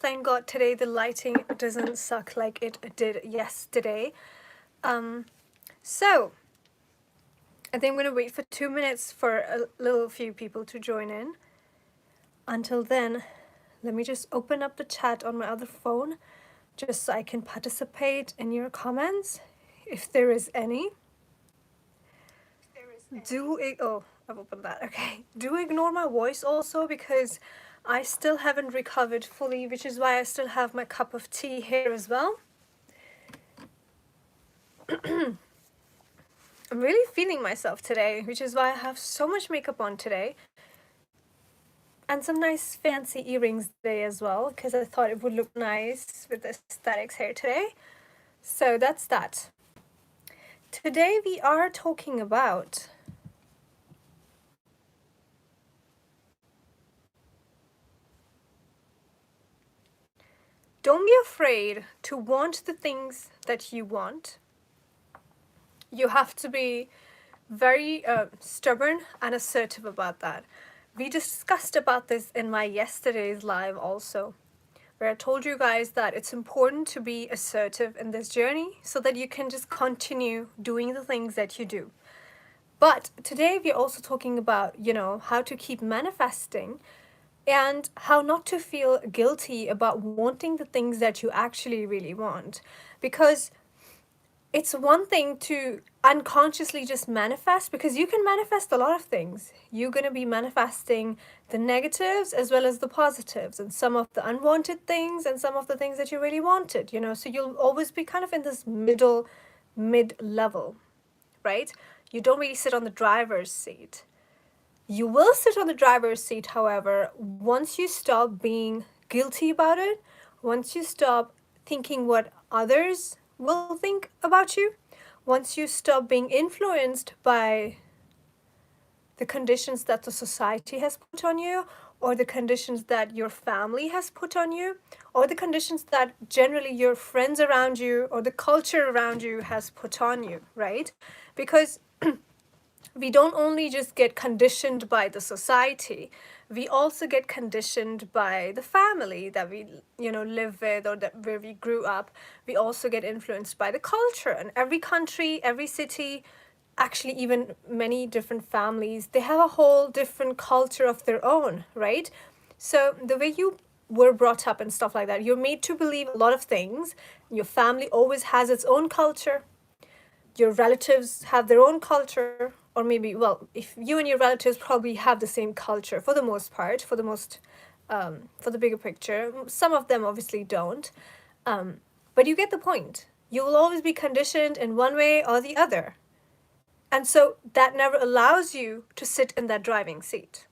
Thank God today the lighting doesn't suck like it did yesterday. So I think I'm gonna wait for 2 minutes for a little few people to join in. Until then, let me just open up the chat on my other phone just so I can participate in your comments, if there is any. Oh, I've opened that. Okay. Do ignore my voice also, because I still haven't recovered fully, which is why I still have my cup of tea here as well. I'm really feeling myself today, which is why I have so much makeup on today. And some nice fancy earrings today as well, because I thought it would look nice with the aesthetics here today. So that's that. Today we are talking about don't be afraid to want the things that you want. You have to be very stubborn and assertive about that. We discussed about this in my yesterday's live also, where I told you guys that it's important to be assertive in this journey so that you can just continue doing the things that you do. But today we're also talking about, how to keep manifesting and how not to feel guilty about wanting the things that you actually really want. Because it's one thing to unconsciously just manifest, because you can manifest a lot of things. You're going to be manifesting the negatives as well as the positives, and some of the unwanted things and some of the things that you really wanted, so you'll always be kind of in this mid level, right? You don't really sit on the driver's seat. You will sit on the driver's seat, however, once you stop being guilty about it, once you stop thinking what others will think about you, once you stop being influenced by the conditions that the society has put on you, or the conditions that your family has put on you, or the conditions that generally your friends around you or the culture around you has put on you, right? Because we don't only just get conditioned by the society, we also get conditioned by the family that we live with, or that where we grew up. We also get influenced by the culture, and every country, every city, actually even many different families, they have a whole different culture of their own, right? So the way you were brought up and stuff like that, you're made to believe a lot of things. Your family always has its own culture, your relatives have their own culture, or maybe, well, if you and your relatives probably have the same culture for the most part, for the bigger picture. Some of them obviously don't, but you get the point. You will always be conditioned in one way or the other, and so that never allows you to sit in that driving seat,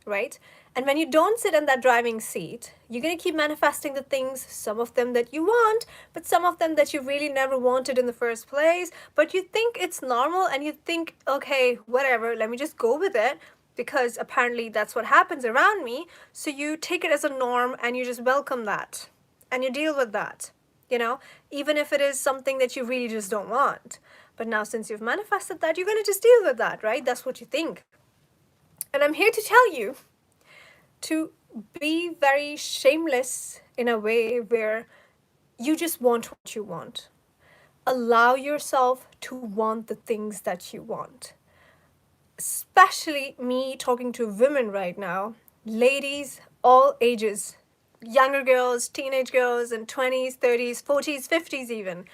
right? And when you don't sit in that driving seat, you're going to keep manifesting the things, some of them that you want, but some of them that you really never wanted in the first place. But you think it's normal, and you think, okay, whatever, let me just go with it, because apparently that's what happens around me. So you take it as a norm and you just welcome that and you deal with that, even if it is something that you really just don't want. But now, since you've manifested that, you're going to just deal with that, right? That's what you think. And I'm here to tell you to be very shameless in a way where you just want what you want. Allow yourself to want the things that you want. Especially me talking to women right now, ladies, all ages, younger girls, teenage girls in 20s, 30s, 40s, 50s even.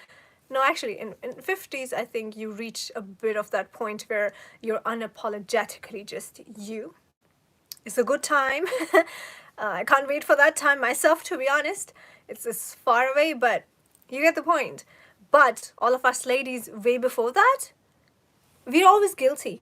No, actually, in 50s, I think you reach a bit of that point where you're unapologetically just you. It's a good time. I can't wait for that time myself, to be honest. It's as far away, but you get the point. But all of us ladies, way before that, we're always guilty.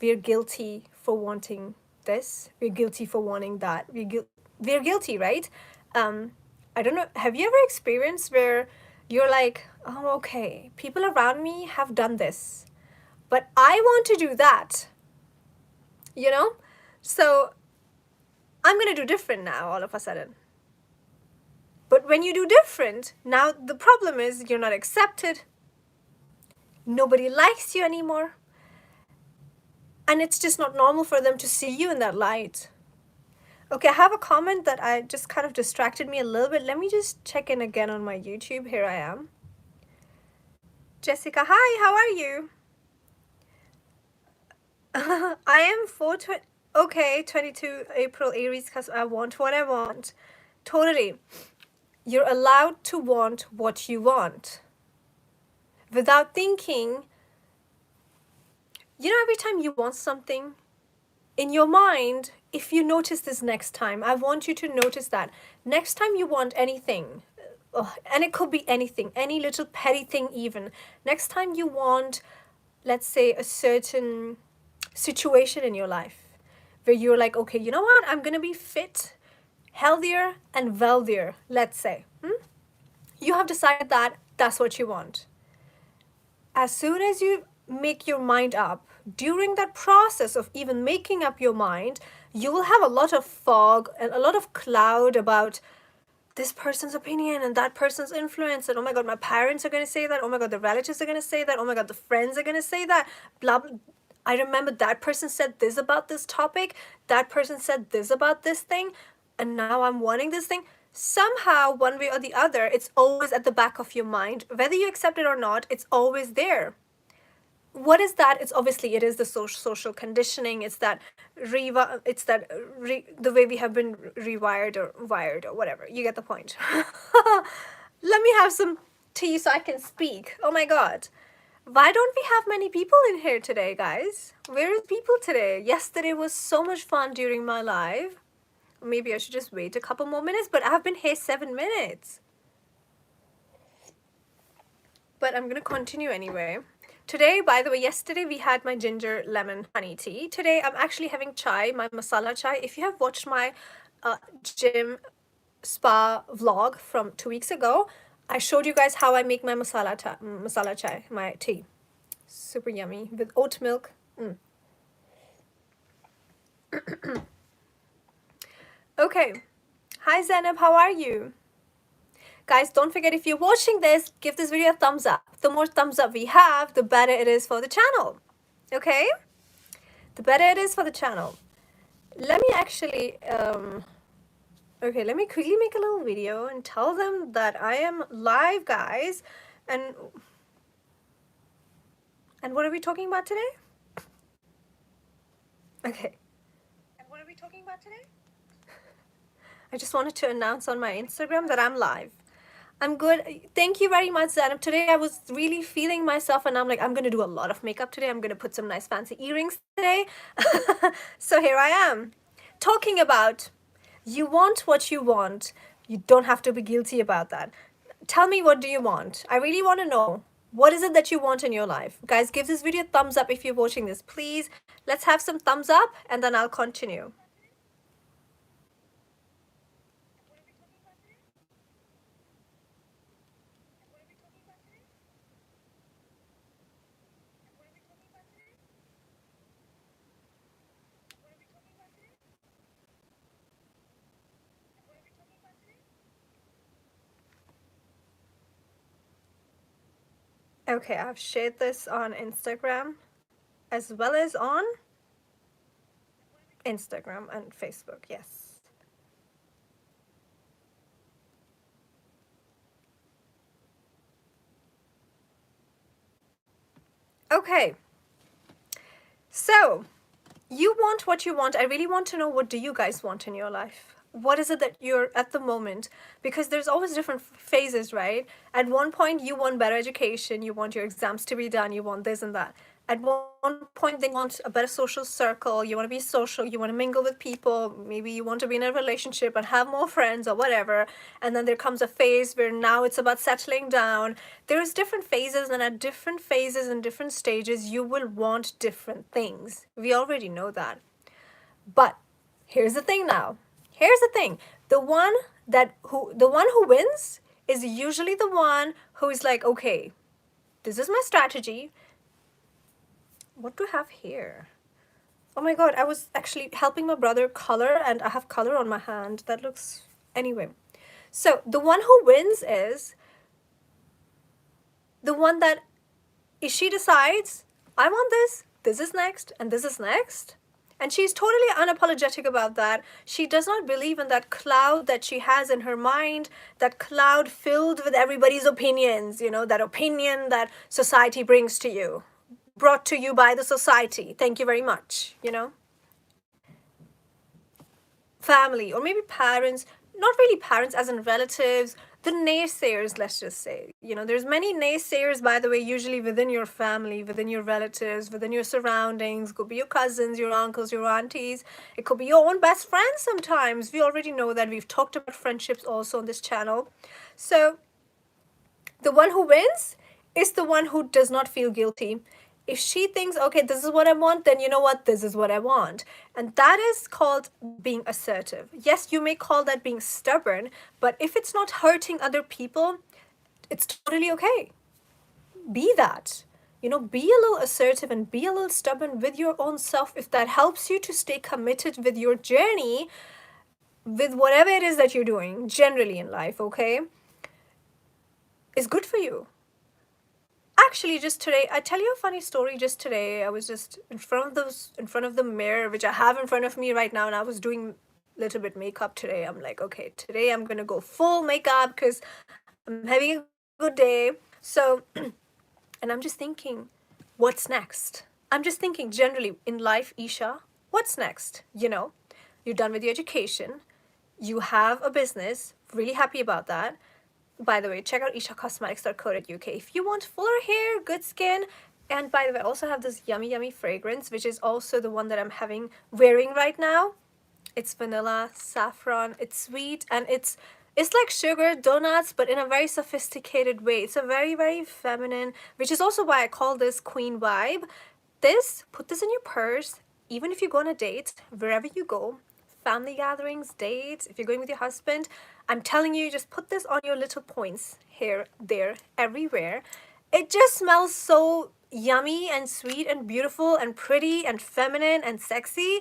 We're guilty for wanting this. We're guilty for wanting that. We're guilty, right? I don't know. Have you ever experienced where you're like, oh, okay, people around me have done this, but I want to do that, So I'm going to do different now all of a sudden. But when you do different, now the problem is you're not accepted. Nobody likes you anymore. And it's just not normal for them to see you in that light. Okay, I have a comment that I just kind of distracted me a little bit. Let me just check in again on my YouTube. Here I am. Jessica, hi, how are you? I am 420. Okay, 22 April Aries, because I want what I want. Totally. You're allowed to want what you want without thinking. You know, every time you want something in your mind, if you notice this next time, I want you to notice that next time you want anything, and it could be anything, any little petty thing, even next time you want, let's say, a certain situation in your life where you're like, okay, you know what, I'm gonna be fit, healthier, and wealthier, let's say. You have decided that that's what you want. As soon as you make your mind up, during that process of even making up your mind, you will have a lot of fog and a lot of cloud about this person's opinion and that person's influence, and oh my god, my parents are going to say that, oh my god, the relatives are going to say that, oh my god, the friends are going to say that, blah blah. I remember that person said this about this topic, that person said this about this thing, and now I'm wanting this thing. Somehow, one way or the other, it's always at the back of your mind. Whether you accept it or not, it's always there. What is that? It's obviously, it is the social conditioning. It's that the way we have been rewired or wired or whatever. You get the point. Let me have some tea so I can speak. Oh my god. Why don't we have many people in here today, guys? Where is people today? Yesterday was so much fun during my live. Maybe I should just wait a couple more minutes, but I've been here 7 minutes. But I'm gonna continue anyway. Today, by the way, yesterday we had my ginger lemon honey tea. Today I'm actually having chai, my masala chai. If you have watched my gym spa vlog from 2 weeks ago, I showed you guys how I make my masala chai, my tea. Super yummy with oat milk. Okay. Hi Zainab, how are you? Guys, don't forget, if you're watching this, give this video a thumbs up. The more thumbs up we have, the better it is for the channel. Okay? The better it is for the channel. Let me actually, okay, let me quickly make a little video and tell them that I am live, guys. And what are we talking about today? Okay. And what are we talking about today? I just wanted to announce on my Instagram that I'm live. I'm good. Thank you very much, Zanab. Today I was really feeling myself and I'm like, I'm going to do a lot of makeup today. I'm going to put some nice fancy earrings today. So here I am talking about you want what you want. You don't have to be guilty about that. Tell me, what do you want? I really want to know. What is it that you want in your life? Guys, give this video a thumbs up if you're watching this. Please, let's have some thumbs up and then I'll continue. Okay, I've shared this on Instagram as well as on Instagram and Facebook, yes. Okay, so you want what you want. I really want to know, what do you guys want in your life? What is it that you're at the moment? Because there's always different phases, right? At one point, you want better education, you want your exams to be done, you want this and that. At one point, they want a better social circle, you want to be social, you want to mingle with people, maybe you want to be in a relationship and have more friends or whatever. And then there comes a phase where now it's about settling down. There's different phases, and at different phases and different stages, you will want different things. We already know that. But here's the thing now. Here's the thing. The one who wins is usually the one who is like, okay, this is my strategy. What do I have here? Oh my god, I was actually helping my brother color and I have color on my hand. That looks... Anyway. So the one who wins is the one that, if she decides, I want this is next, and this is next, And she's totally unapologetic about that. She does not believe in that cloud that she has in her mind, that cloud filled with everybody's opinions, that opinion that society brings to you, brought to you by the society. Thank you very much. Family, or maybe parents, not really parents as in relatives, the naysayers, let's just say. There's many naysayers, by the way, usually within your family, within your relatives, within your surroundings. Could be your cousins, your uncles, your aunties. It could be your own best friends sometimes. We already know that. We've talked about friendships also on this channel. So the one who wins is the one who does not feel guilty. If she thinks, okay, this is what I want, then you know what, this is what I want. And that is called being assertive. Yes, you may call that being stubborn, but if it's not hurting other people, it's totally okay. Be that. Be a little assertive and be a little stubborn with your own self if that helps you to stay committed with your journey, with whatever it is that you're doing generally in life, okay? It's good for you. Actually, just today, I tell you a funny story. Just today, I was just in front of the mirror, which I have in front of me right now, and I was doing a little bit makeup today. I'm like, okay, today I'm gonna go full makeup because I'm having a good day. So, and I'm just thinking, what's next? I'm just thinking generally in life, Isha, what's next? You're done with your education, you have a business, really happy about that. By the way, check out ishacosmetics.co.uk if you want fuller hair, good skin. And by the way, I also have this yummy fragrance, which is also the one that I'm wearing right now. It's vanilla, saffron, it's sweet, and it's like sugar donuts, but in a very sophisticated way. It's a very, very feminine, which is also why I call this queen vibe. Put this in your purse, even if you go on a date, wherever you go, family gatherings, dates, if you're going with your husband, I'm telling you, just put this on your little points here, there, everywhere. It just smells so yummy and sweet and beautiful and pretty and feminine and sexy.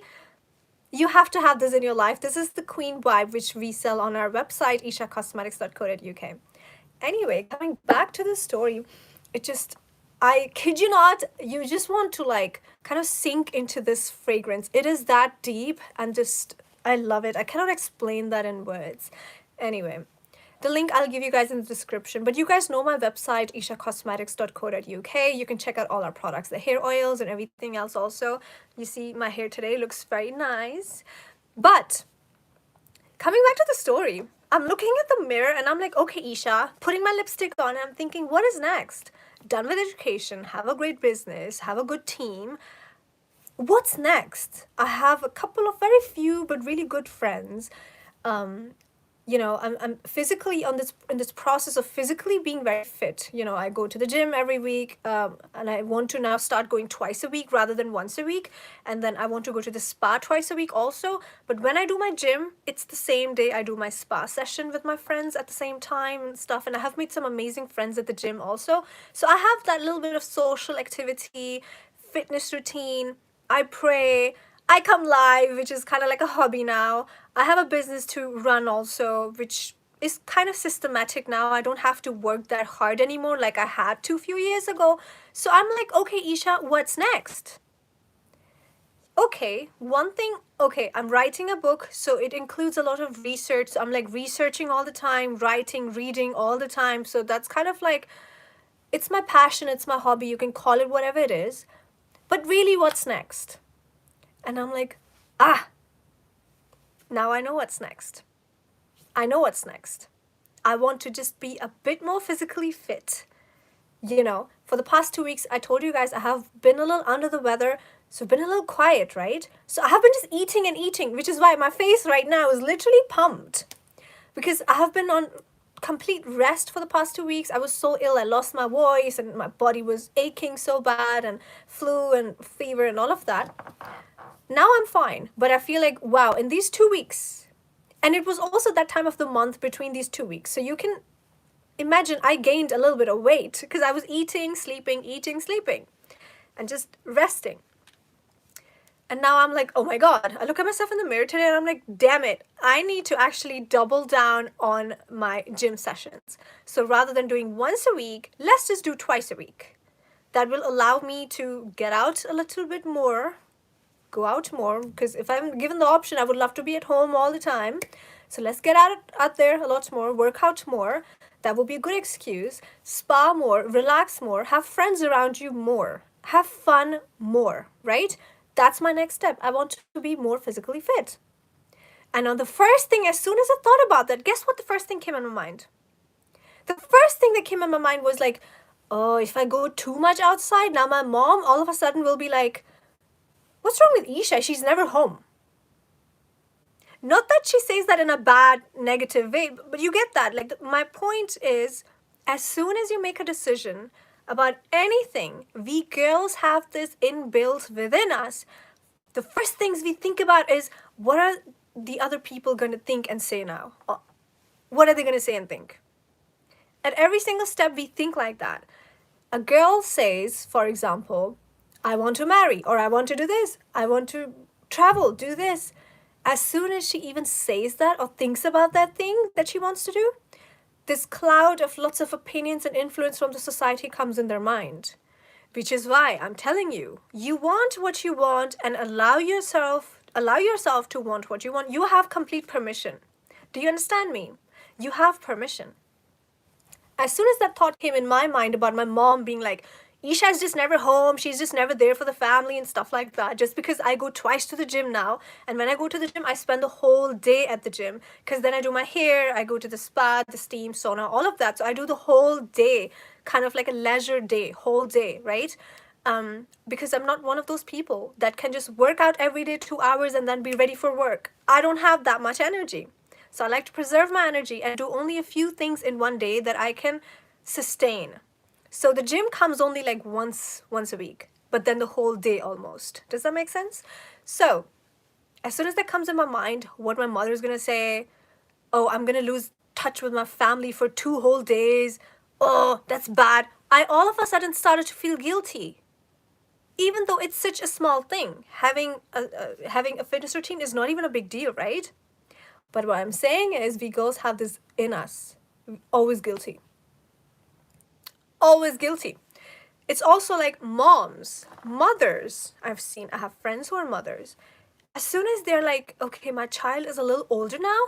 You have to have this in your life. This is the queen vibe, which we sell on our website, ishacosmetics.co.uk. Anyway, coming back to the story, I kid you not, you just want to kind of sink into this fragrance. It is that deep and I love it. I cannot explain that in words. Anyway, the link I'll give you guys in the description, but you guys know my website, ishacosmetics.co.uk. You can check out all our products, the hair oils and everything else also. You see my hair today looks very nice. But coming back to the story, I'm looking at the mirror and I'm like, okay, Isha, putting my lipstick on and I'm thinking, what is next? Done with education, have a great business, have a good team. What's next? I have a couple of very few but really good friends. I'm physically in this process of physically being very fit. I go to the gym every week, and I want to now start going twice a week rather than once a week. And then I want to go to the spa twice a week also. But when I do my gym, it's the same day I do my spa session with my friends at the same time and stuff. And I have made some amazing friends at the gym also. So I have that little bit of social activity, fitness routine. I pray, I come live, which is kind of like a hobby now. I have a business to run also, which is kind of systematic now. I don't have to work that hard anymore like I had to a few years ago. So I'm like, okay, Isha, what's next? Okay, I'm writing a book, so it includes a lot of research. So I'm researching all the time, writing, reading all the time. So that's kind of it's my passion, it's my hobby. You can call it whatever it is. But really, what's next? And I'm like, now I know what's next. I know what's next. I want to just be a bit more physically fit. For the past 2 weeks, I told you guys I have been a little under the weather, so I've been a little quiet, right? So I have been just eating and eating, which is why my face right now is literally pumped. Because I have been on complete rest for the past 2 weeks. I was so ill, I lost my voice and my body was aching so bad, and flu and fever and all of that. Now I'm fine, but I feel like, wow, in these 2 weeks, and it was also that time of the month between these 2 weeks. So you can imagine I gained a little bit of weight because I was eating, sleeping, and just resting. And now I'm like, oh my God, I look at myself in the mirror today and I'm like, damn it, I need to actually double down on my gym sessions. So rather than doing once a week, let's just do twice a week. That will allow me to get out a little bit more, go out more, because if I'm given the option, I would love to be at home all the time. So let's get out there a lot more, work out more. That would be a good excuse. Spa more, relax more, have friends around you more, have fun more, right? That's my next step. I want to be more physically fit. And on the first thing, as soon as I thought about that, guess what the first thing came in my mind? The first thing that came in my mind was like, oh, if I go too much outside, now my mom all of a sudden will be like, what's wrong with Isha? She's never home. Not that she says that in a bad, negative way, but you get that. Like, my point is, as soon as you make a decision about anything, we girls have this inbuilt within us. The first things we think about is, what are the other people going to think and say now? What are they going to say and think? At every single step, we think like that. A girl says, for example, I want to marry, or I want to do this, I want to travel, do this. As soon as she even says that or thinks about that thing that she wants to do, this cloud of lots of opinions and influence from the society comes in their mind. Which is why I'm telling you, you want what you want, and allow yourself to want what you want. You have complete permission. Do you understand me? You have permission. As soon as that thought came in my mind about my mom being like, Isha's just never home, she's just never there for the family and stuff like that, just because I go twice to the gym now, and when I go to the gym, I spend the whole day at the gym, because then I do my hair, I go to the spa, the steam, sauna, all of that. So I do the whole day, kind of like a leisure day, whole day, right? Because I'm not one of those people that can just work out every day 2 hours and then be ready for work. I don't have that much energy. So I like to preserve my energy and do only a few things in one day that I can sustain. So the gym comes only like once a week, but then the whole day almost. Does that make sense? So as soon as that comes in my mind, what my mother's going to say, oh, I'm going to lose touch with my family for 2 whole days. Oh, that's bad. I all of a sudden started to feel guilty. Even though it's such a small thing, having a fitness routine is not even a big deal, right? But what I'm saying is, we girls have this in us. Always guilty. Always guilty. It's also like mothers. I have friends who are mothers. As soon as they're like, okay, my child is a little older now,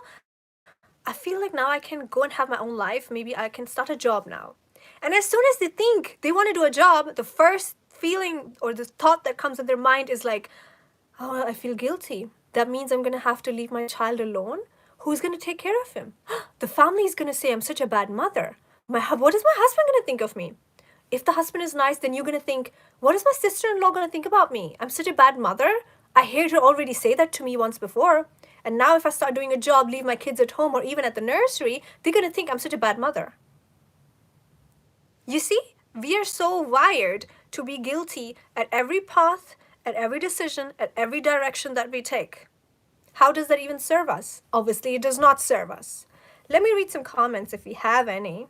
I feel like now I can go and have my own life. Maybe I can start a job now. And as soon as they think they want to do a job, the first feeling or the thought that comes in their mind is like, oh, I feel guilty. That means I'm going to have to leave my child alone. Who's going to take care of him? The family is going to say I'm such a bad mother. What is my husband going to think of me? If the husband is nice, then you're going to think, what is my sister-in-law going to think about me? I'm such a bad mother. I heard her already say that to me once before. And now if I start doing a job, leave my kids at home or even at the nursery, they're going to think I'm such a bad mother. You see, we are so wired to be guilty at every path, at every decision, at every direction that we take. How does that even serve us? Obviously, it does not serve us. Let me read some comments if we have any.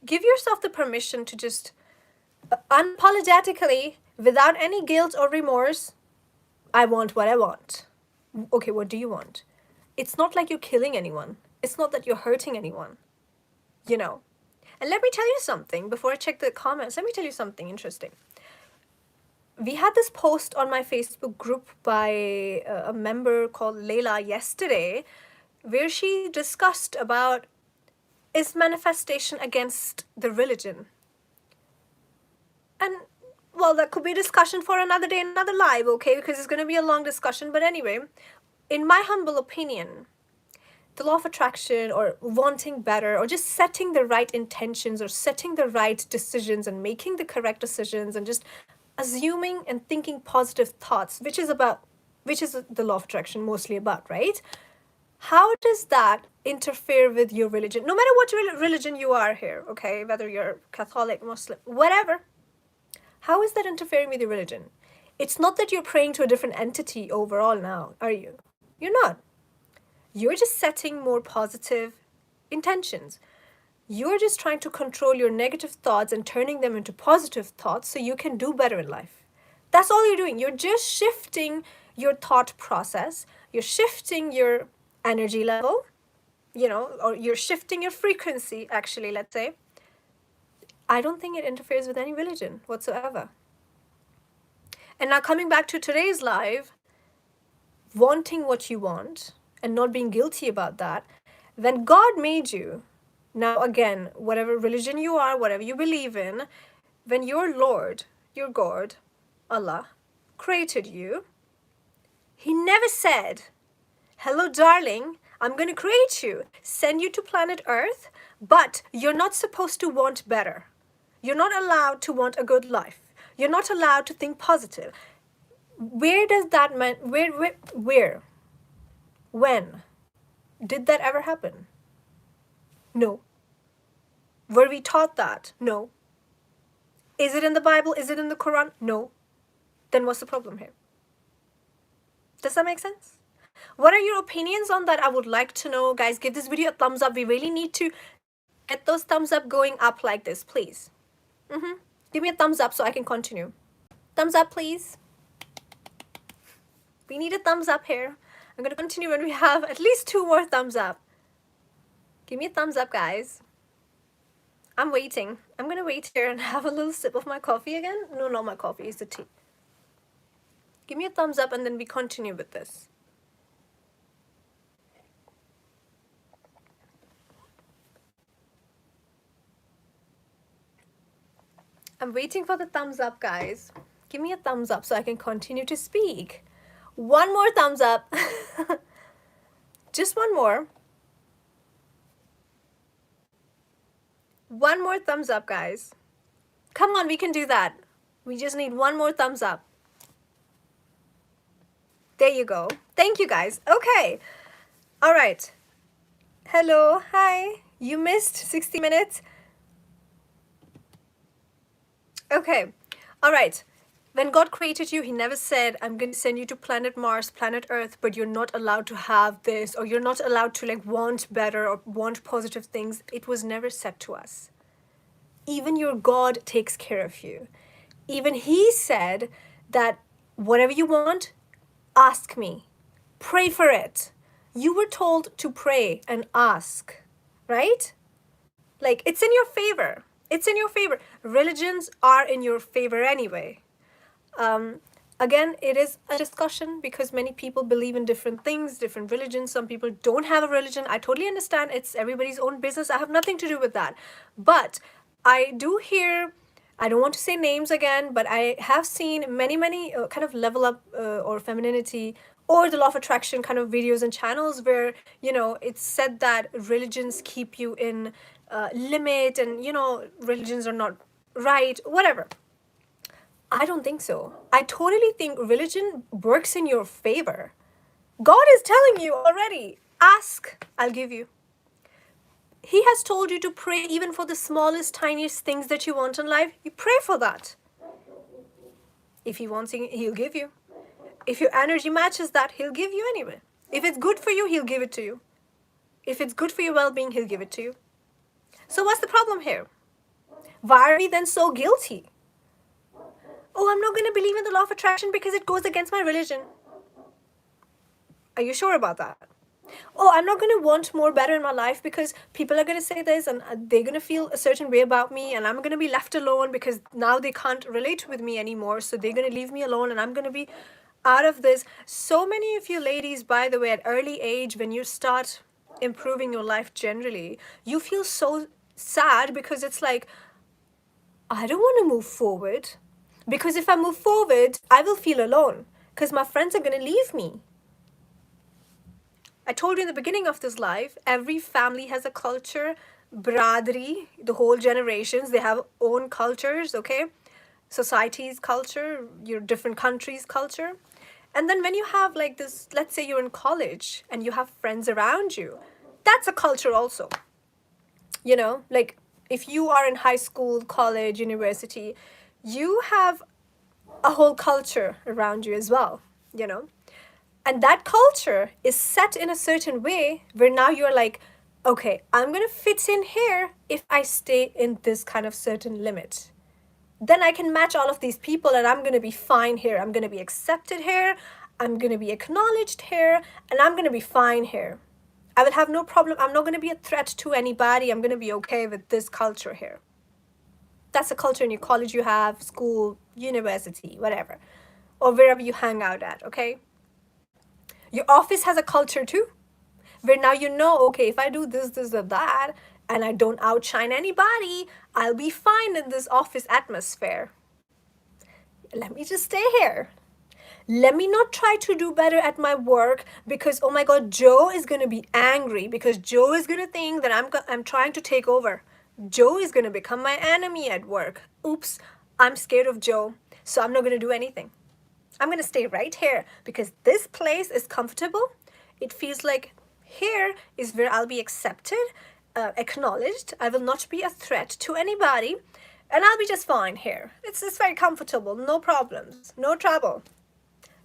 Give yourself the permission to just unapologetically, without any guilt or remorse, I want what I want. Okay, what do you want? It's not like you're killing anyone. It's not that you're hurting anyone. You know. And let me tell you something, before I check the comments, let me tell you something interesting. We had this post on my Facebook group by a member called Layla yesterday, where she discussed about, is manifestation against the religion? And, well, that could be a discussion for another day, another live, okay? Because it's going to be a long discussion. But anyway, in my humble opinion, the law of attraction, or wanting better, or just setting the right intentions, or setting the right decisions and making the correct decisions, and just assuming and thinking positive thoughts, which is the law of attraction mostly about, right? How does that interfere with your religion? No matter what religion you are here, okay? Whether you're Catholic, Muslim, whatever. How is that interfering with your religion? It's not that you're praying to a different entity overall now, are you? You're not. You're just setting more positive intentions. You're just trying to control your negative thoughts and turning them into positive thoughts so you can do better in life. That's all you're doing. You're just shifting your thought process. You're shifting your energy level, or you're shifting your frequency, actually, let's say. I don't think it interferes with any religion whatsoever. And now coming back to today's live, wanting what you want and not being guilty about that, when God made you, now again, whatever religion you are, whatever you believe in, when your Lord, your God, Allah, created you, He never said, hello, darling, I'm going to create you, send you to planet Earth, but you're not supposed to want better. You're not allowed to want a good life. You're not allowed to think positive. Where does that mean? Where? When? Did that ever happen? No. Were we taught that? No. Is it in the Bible? Is it in the Quran? No. Then what's the problem here? Does that make sense? What are your opinions on that? I would like to know. Guys, give this video a thumbs up. We really need to get those thumbs up going up like this, please. Give me a thumbs up so I can continue. Thumbs up, please. We need a thumbs up here. I'm going to continue when we have at least 2 more thumbs up. Give me a thumbs up, guys. I'm waiting. I'm going to wait here and have a little sip of my coffee again. No, not my coffee. It's the tea. Give me a thumbs up and then we continue with this. I'm waiting for the thumbs up, guys. Give me a thumbs up so I can continue to speak. 1 more thumbs up. Just 1 more. 1 more thumbs up, guys. Come on, we can do that. We just need 1 more thumbs up. There you go. Thank you, guys. Okay. All right. Hello. Hi. You missed 60 minutes. Okay. All right. When God created you, He never said, I'm going to send you to planet Mars, planet Earth, but you're not allowed to have this, or you're not allowed to like want better or want positive things. It was never said to us. Even your God takes care of you. Even He said that whatever you want, ask me. Pray for it. You were told to pray and ask, right? Like, it's in your favor. It's in your favor. Religions are in your favor anyway. Again, it is a discussion because many people believe in different things, different religions. Some people don't have a religion. I totally understand. It's everybody's own business. I have nothing to do with that. But I do hear, I don't want to say names again, but I have seen many kind of level up or femininity or the law of attraction kind of videos and channels where, you know, it's said that religions keep you in limit and, you know, religions are not right, whatever. I don't think so. I totally think religion works in your favor. God is telling you already, ask, I'll give you. He has told you to pray even for the smallest, tiniest things that you want in life. You pray for that. If He wants it, He'll give you. If your energy matches that, He'll give you anyway. If it's good for you, He'll give it to you. If it's good for your well-being, He'll give it to you. So what's the problem here? Why are we then so guilty? Oh, I'm not going to believe in the law of attraction because it goes against my religion. Are you sure about that? Oh, I'm not going to want more better in my life because people are going to say this and they're going to feel a certain way about me and I'm going to be left alone because now they can't relate with me anymore. So they're going to leave me alone and I'm going to be out of this. So many of you ladies, by the way, at early age, when you start improving your life generally, you feel so sad because it's like, I don't want to move forward. Because if I move forward, I will feel alone because my friends are going to leave me. I told you in the beginning of this live, every family has a culture, bradri, the whole generations, they have own cultures, okay? Society's culture, your different countries' culture. And then when you have like this, let's say you're in college and you have friends around you, that's a culture also. You know, like if you are in high school, college, university, you have a whole culture around you as well, you know. And that culture is set in a certain way where now you're like, okay, I'm going to fit in here if I stay in this kind of certain limit. Then I can match all of these people and I'm going to be fine here. I'm going to be accepted here. I'm going to be acknowledged here. And I'm going to be fine here. I will have no problem. I'm not going to be a threat to anybody. I'm going to be okay with this culture here. That's a culture in your college you have, school, university, whatever. or wherever you hang out at, okay? Your office has a culture too, where now you know, okay, if I do this, or that, and I don't outshine anybody, I'll be fine in this office atmosphere. Let me just stay here. Let me not try to do better at my work because, oh my God, Joe is going to be angry because Joe is going to think that I'm trying to take over. Joe is going to become my enemy at work. Oops, I'm scared of Joe, so I'm not going to do anything. I'm going to stay right here because this place is comfortable. It feels like here is where I'll be accepted, acknowledged. I will not be a threat to anybody, and I'll be just fine here. It's very comfortable, no problems, no trouble.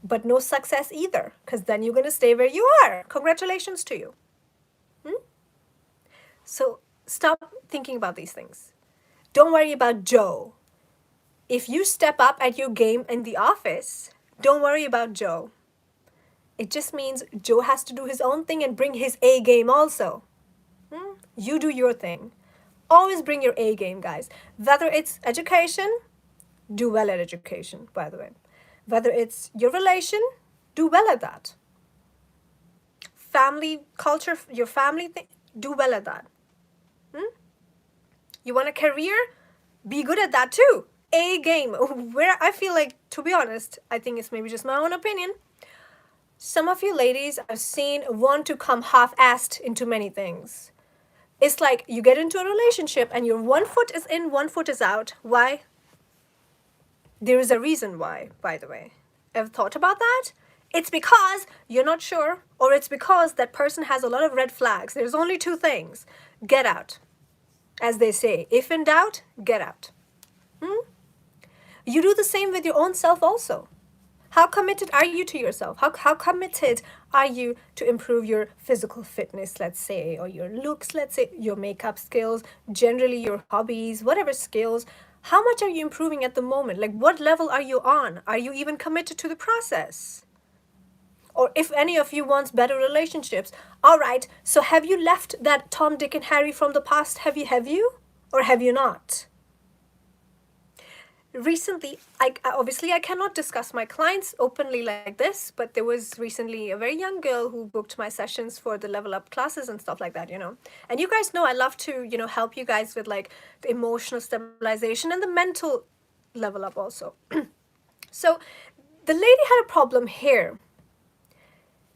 But no success either, because then you're going to stay where you are. Congratulations to you. So stop thinking about these things. Don't worry about Joe. If you step up at your game in the office, don't worry about Joe. It just means Joe has to do his own thing and bring his A game also. You do your thing. Always bring your A game, guys. Whether it's education, do well at education, by the way. Whether it's your relation, do well at that. Family culture, your family thing, do well at that. You want a career? Be good at that too. A game. Where I feel like, to be honest, I think it's maybe just my own opinion. Some of you ladies I've seen want to come half-assed into many things. It's like you get into a relationship and your one foot is in, one foot is out. Why? There is a reason why, by the way. Ever thought about that? It's because you're not sure, or it's because that person has a lot of red flags. There's only two things. Get out. As they say, if in doubt, get out. You do the same with your own self also. How committed are you to yourself? How committed are you to improve your physical fitness, let's say, or your looks, let's say, your makeup skills, generally your hobbies, whatever skills? How much are you improving at the moment? Like, what level are you on? Are you even committed to the process? Or if any of you wants better relationships, all right, so have you left that Tom, Dick, and Harry from the past? Have you? Or have you not? Recently, I cannot discuss my clients openly like this, but there was recently a very young girl who booked my sessions for the level up classes and stuff like that, And you guys know I love to, help you guys with like the emotional stabilization and the mental level up also. So the lady had a problem here.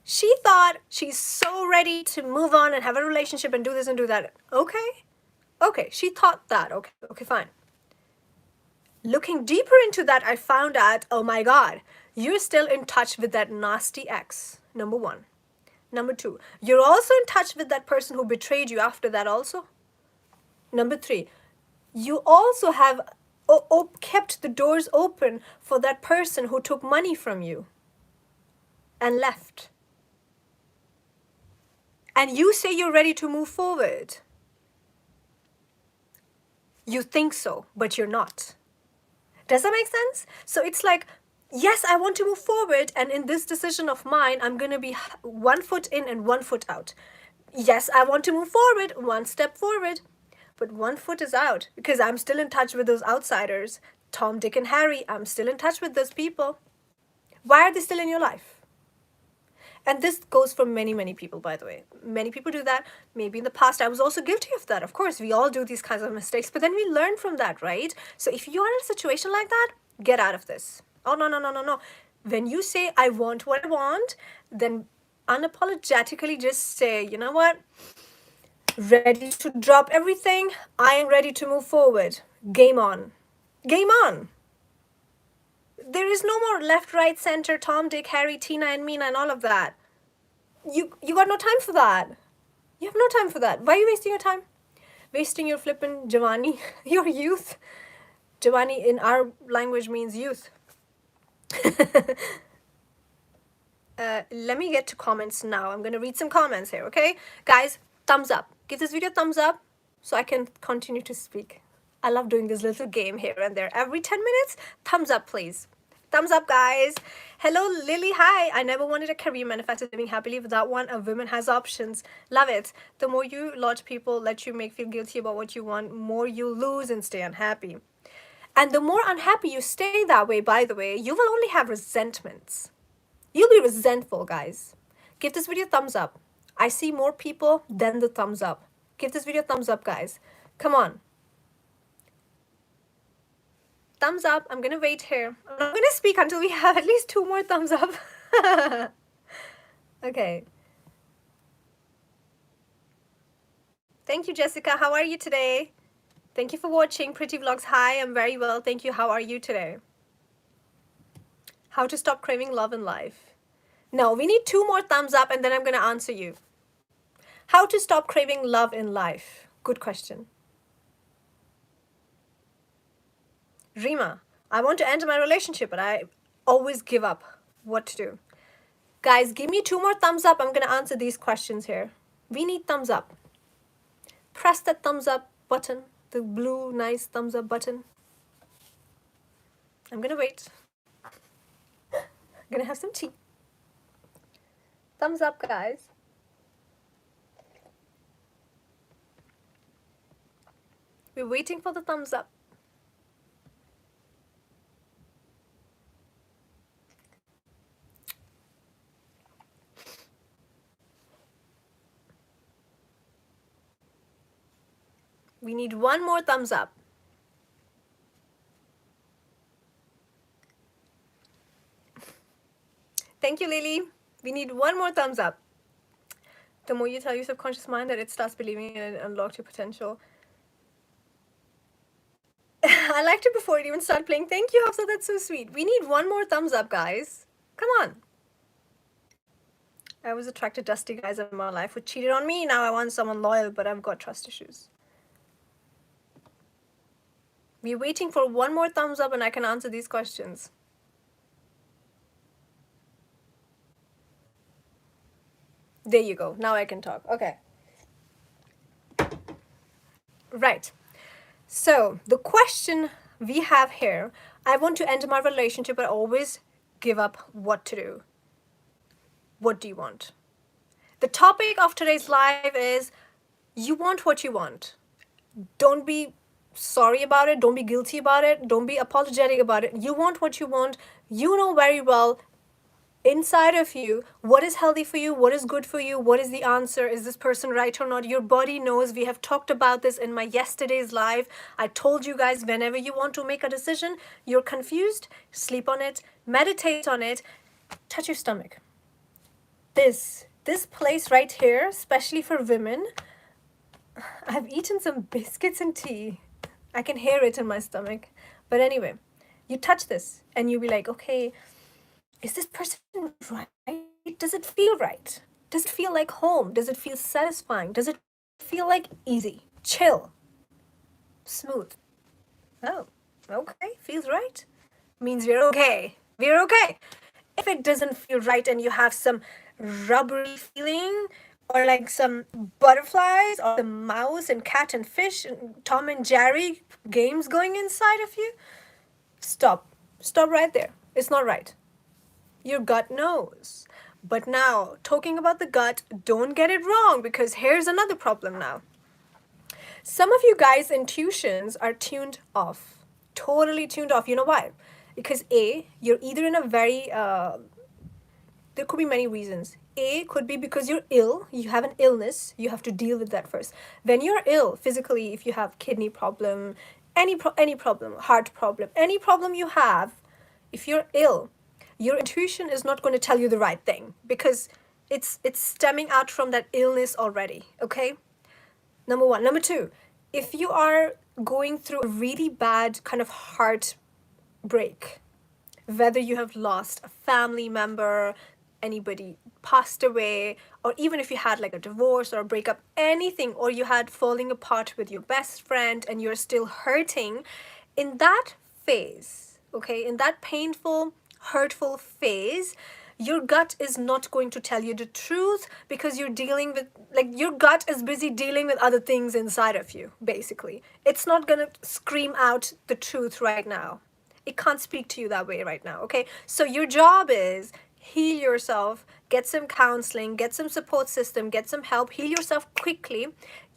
She thought she's so ready to move on and have a relationship and do this and do that. Okay, she thought that. Okay, fine. Looking deeper into that, I found out, oh my God, you're still in touch with that nasty ex, number one. Number two, you're also in touch with that person who betrayed you after that also. Number three, you also have kept the doors open for that person who took money from you and left. And you say you're ready to move forward. You think so, but you're not. Does that make sense? So it's like, yes, I want to move forward, and in this decision of mine, I'm going to be 1 foot in and 1 foot out. Yes, I want to move forward, 1 step forward, but 1 foot is out because I'm still in touch with those outsiders. Tom, Dick, and Harry, I'm still in touch with those people. Why are they still in your life? And this goes for many, many people, by the way. Many people do that. Maybe in the past, I was also guilty of that. Of course, we all do these kinds of mistakes, but then we learn from that, right? So if you're in a situation like that, get out of this. Oh, no. When you say, I want what I want, then unapologetically just say, you know what? Ready to drop everything. I am ready to move forward. Game on. Game on. There is no more left, right, center, Tom, Dick, Harry, Tina, and Mina, and all of that. You got no time for that. You have no time for that. Why are you wasting your time? Wasting your flippin' Giovanni, your youth. Giovanni in our language means youth. Let me get to comments now. I'm going to read some comments here, okay? Guys, thumbs up. Give this video a thumbs up so I can continue to speak. I love doing this little game here and there. Every 10 minutes, thumbs up, please. Thumbs up, guys. Hello, Lily. Hi. I never wanted a career manifested living happily without one. A woman has options. Love it. The more you lot people let you feel guilty about what you want, more you lose and stay unhappy. And the more unhappy you stay that way, by the way, you will only have resentments. You'll be resentful, guys. Give this video a thumbs up. I see more people than the thumbs up. Give this video a thumbs up, guys. Come on. Thumbs up. I'm going to wait here. I'm not going to speak until we have at least 2 more thumbs up. Okay. Thank you, Jessica. How are you today? Thank you for watching Pretty Vlogs. Hi, I'm very well. Thank you. How are you today? How to stop craving love in life. No, we need 2 more thumbs up and then I'm going to answer you. How to stop craving love in life. Good question. Rima, I want to end my relationship, but I always give up. What to do? Guys, give me 2 more thumbs up. I'm going to answer these questions here. We need thumbs up. Press that thumbs up button. The blue, nice thumbs up button. I'm going to wait. I'm going to have some tea. Thumbs up, guys. We're waiting for the thumbs up. We need 1 more thumbs up. Thank you, Lily. We need 1 more thumbs up. The more you tell your subconscious mind that it starts believing in it and unlock your potential. I liked it before it even started playing. Thank you, Hafsa. That's so sweet. We need 1 more thumbs up, guys. Come on. I was attracted to dusty guys in my life who cheated on me. Now I want someone loyal, but I've got trust issues. We're waiting for 1 more thumbs up and I can answer these questions. There you go. Now I can talk. Okay. Right. So the question we have here, I want to end my relationship, but always give up what to do. What do you want? The topic of today's live is you want what you want. Don't be sorry about it. Don't be guilty about it. Don't be apologetic about it. You want what you want. You know very well inside of you what is healthy for you, what is good for you, what is the answer, is this person right or not. Your body knows. We have talked about this in my yesterday's live. I told you guys, whenever you want to make a decision, you're confused, sleep on it, meditate on it, touch your stomach. This place right here, especially for women, I've eaten some biscuits and tea. I can hear it in my stomach. But anyway, you touch this and you'll be like, okay, is this person right? Does it feel right? Does it feel like home? Does it feel satisfying? Does it feel like easy, chill, smooth? Oh, okay, feels right. Means we're okay. We're okay. If it doesn't feel right and you have some rubbery feeling or like some butterflies or the mouse and cat and fish and Tom and Jerry games going inside of you, stop. Stop right there. It's not right. Your gut knows. But now, talking about the gut, don't get it wrong, because here's another problem now. Some of you guys' intuitions are tuned off. Totally tuned off. You know why? Because A, you're either in a very, there could be many reasons. A could be because you're ill, you have an illness, you have to deal with that first. When you're ill, physically, if you have kidney problem, any problem, heart problem, any problem you have, if you're ill, your intuition is not going to tell you the right thing because it's stemming out from that illness already, okay? Number 1. Number 2, if you are going through a really bad kind of heartbreak, whether you have lost a family member, anybody passed away, or even if you had like a divorce or a breakup, anything, or you had falling apart with your best friend and you're still hurting, in that phase, okay, in that painful, hurtful phase, your gut is not going to tell you the truth because you're dealing with, like, your gut is busy dealing with other things inside of you, basically. It's not gonna scream out the truth right now. It can't speak to you that way right now, okay? So your job is heal yourself, get some counseling, get some support system, get some help, heal yourself quickly.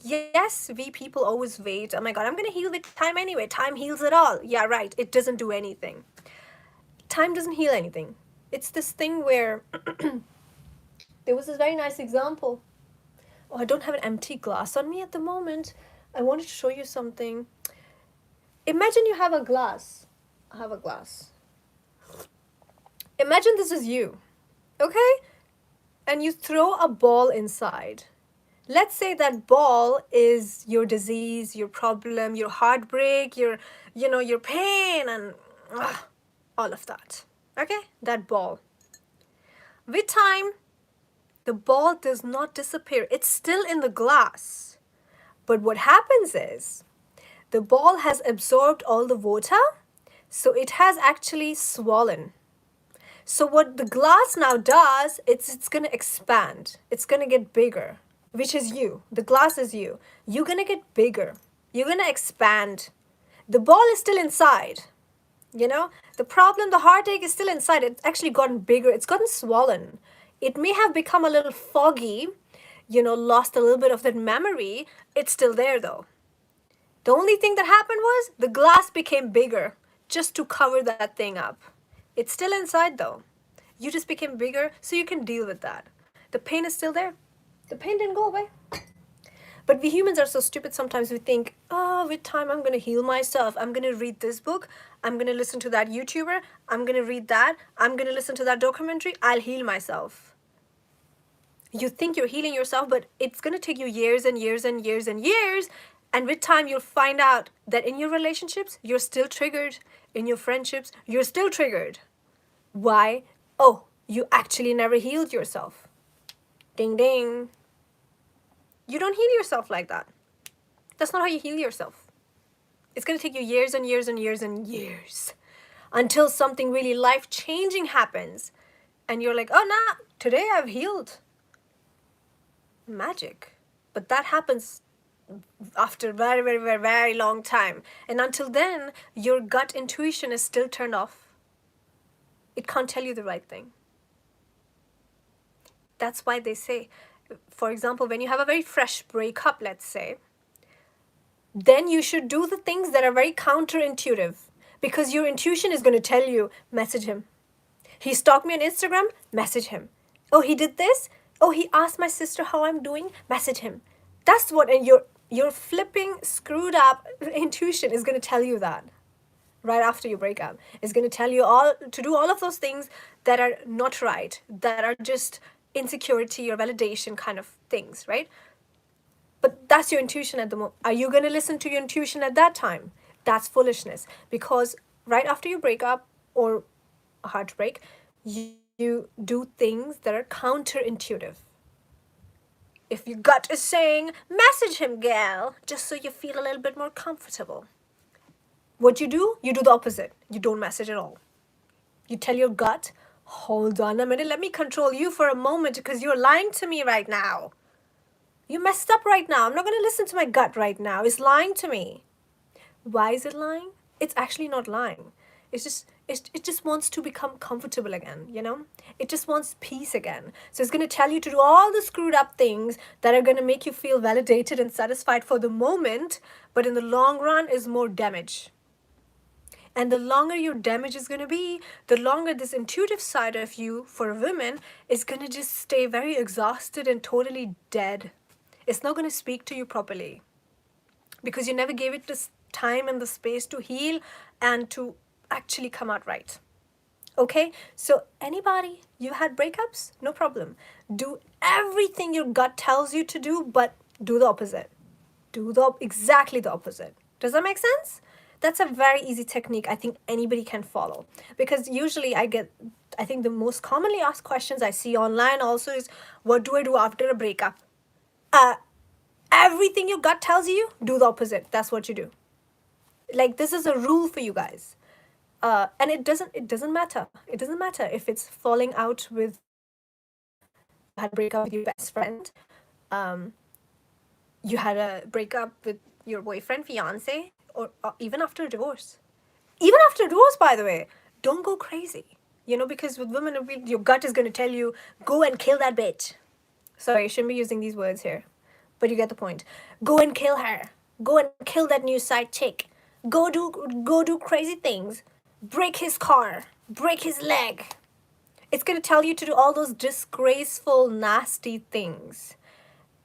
Yes, we people always wait. Oh my God, I'm going to heal with time anyway. Time heals it all. Yeah, right. It doesn't do anything. Time doesn't heal anything. It's this thing where there was this very nice example. Oh, I don't have an empty glass on me at the moment. I wanted to show you something. Imagine you have a glass. I have a glass. Imagine this is you, okay? And you throw a ball inside. Let's say that ball is your disease, your problem, your heartbreak, your pain, and all of that. Okay? That ball. With time, the ball does not disappear. It's still in the glass. But what happens is, the ball has absorbed all the water, so it has actually swollen. So what the glass now does, it's going to expand. It's going to get bigger, which is you. The glass is you. You're going to get bigger. You're going to expand. The ball is still inside. The problem, the heartache is still inside. It's actually gotten bigger. It's gotten swollen. It may have become a little foggy, lost a little bit of that memory. It's still there though. The only thing that happened was the glass became bigger just to cover that thing up. It's still inside though. You just became bigger so you can deal with that. The pain is still there. The pain didn't go away. But we humans are so stupid sometimes. We think, oh, with time I'm going to heal myself. I'm going to read this book. I'm going to listen to that YouTuber. I'm going to read that. I'm going to listen to that documentary. I'll heal myself. You think you're healing yourself, but it's going to take you years and years and years and years. And with time, you'll find out that in your relationships, you're still triggered. In your friendships, you're still triggered. Why? Oh, you actually never healed yourself. Ding, ding. You don't heal yourself like that. That's not how you heal yourself. It's going to take you years and years and years and years until something really life-changing happens. And you're like, oh, nah, today I've healed. Magic. But that happens after a very, very, very, very long time. And until then, your gut intuition is still turned off. It can't tell you the right thing. That's why they say, for example, when you have a very fresh breakup, let's say, then you should do the things that are very counterintuitive, because your intuition is going to tell you, message him. He stalked me on Instagram, message him. Oh, he did this? Oh, he asked my sister how I'm doing, message him. That's what, and your flipping, screwed up intuition is going to tell you that right after you break up. It's going to tell you all to do all of those things that are not right, that are just insecurity or validation kind of things, right? But that's your intuition at the moment. Are you going to listen to your intuition at that time? That's foolishness. Because right after you break up or a heartbreak, you do things that are counterintuitive. If your gut is saying, message him, gal, just so you feel a little bit more comfortable. What you do the opposite. You don't message at all. You tell your gut, hold on a minute, let me control you for a moment because you're lying to me right now. You messed up right now. I'm not going to listen to my gut right now. It's lying to me. Why is it lying? It's actually not lying. It just wants to become comfortable again, It just wants peace again. So it's going to tell you to do all the screwed up things that are going to make you feel validated and satisfied for the moment, but in the long run is more damage. And the longer your damage is going to be, the longer this intuitive side of you, for a woman, is going to just stay very exhausted and totally dead. It's not going to speak to you properly because you never gave it the time and the space to heal and to actually come out right. Okay? So anybody, you had breakups? No problem. Do everything your gut tells you to do, but do the opposite. Exactly the opposite. Does that make sense? That's a very easy technique I think anybody can follow. Because usually I think the most commonly asked questions I see online also is, what do I do after a breakup? Everything your gut tells you, do the opposite. That's what you do. Like, this is a rule for you guys. And it doesn't matter. It doesn't matter if it's falling out with, you had a breakup with your best friend. You had a breakup with your boyfriend, fiance, or even after a divorce. Even after a divorce, by the way, don't go crazy. Because with women, your gut is going to tell you, go and kill that bitch. Sorry, I shouldn't be using these words here. But you get the point. Go and kill her. Go and kill that new side chick. Go do crazy things. Break his car. Break his leg. It's going to tell you to do all those disgraceful, nasty things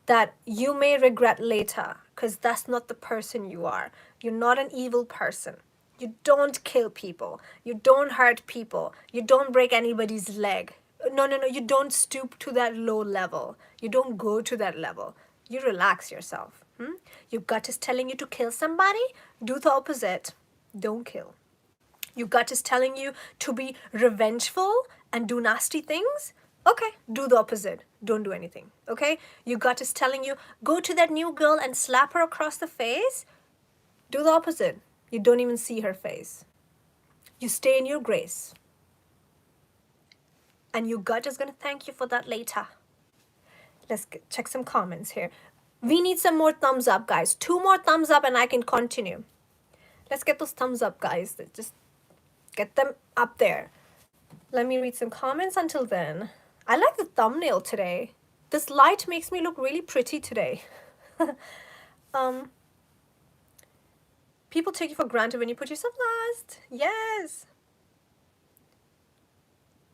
that you may regret later, because that's not the person you are. You're not an evil person. You don't kill people. You don't hurt people. You don't break anybody's leg. No, no, no. You don't stoop to that low level. You don't go to that level. You relax yourself. Your gut is telling you to kill somebody. Do the opposite. Don't kill. Your gut is telling you to be revengeful and do nasty things. Okay, do the opposite. Don't do anything. Okay? Your gut is telling you, go to that new girl and slap her across the face. Do the opposite. You don't even see her face. You stay in your grace. And your gut is going to thank you for that later. Let's check some comments here. We need some more thumbs up, guys. 2 more thumbs up and I can continue. Let's get those thumbs up, guys. Just get them up there. Let me read some comments until then. I like the thumbnail today. This light makes me look really pretty today. People take you for granted when you put yourself last. Yes.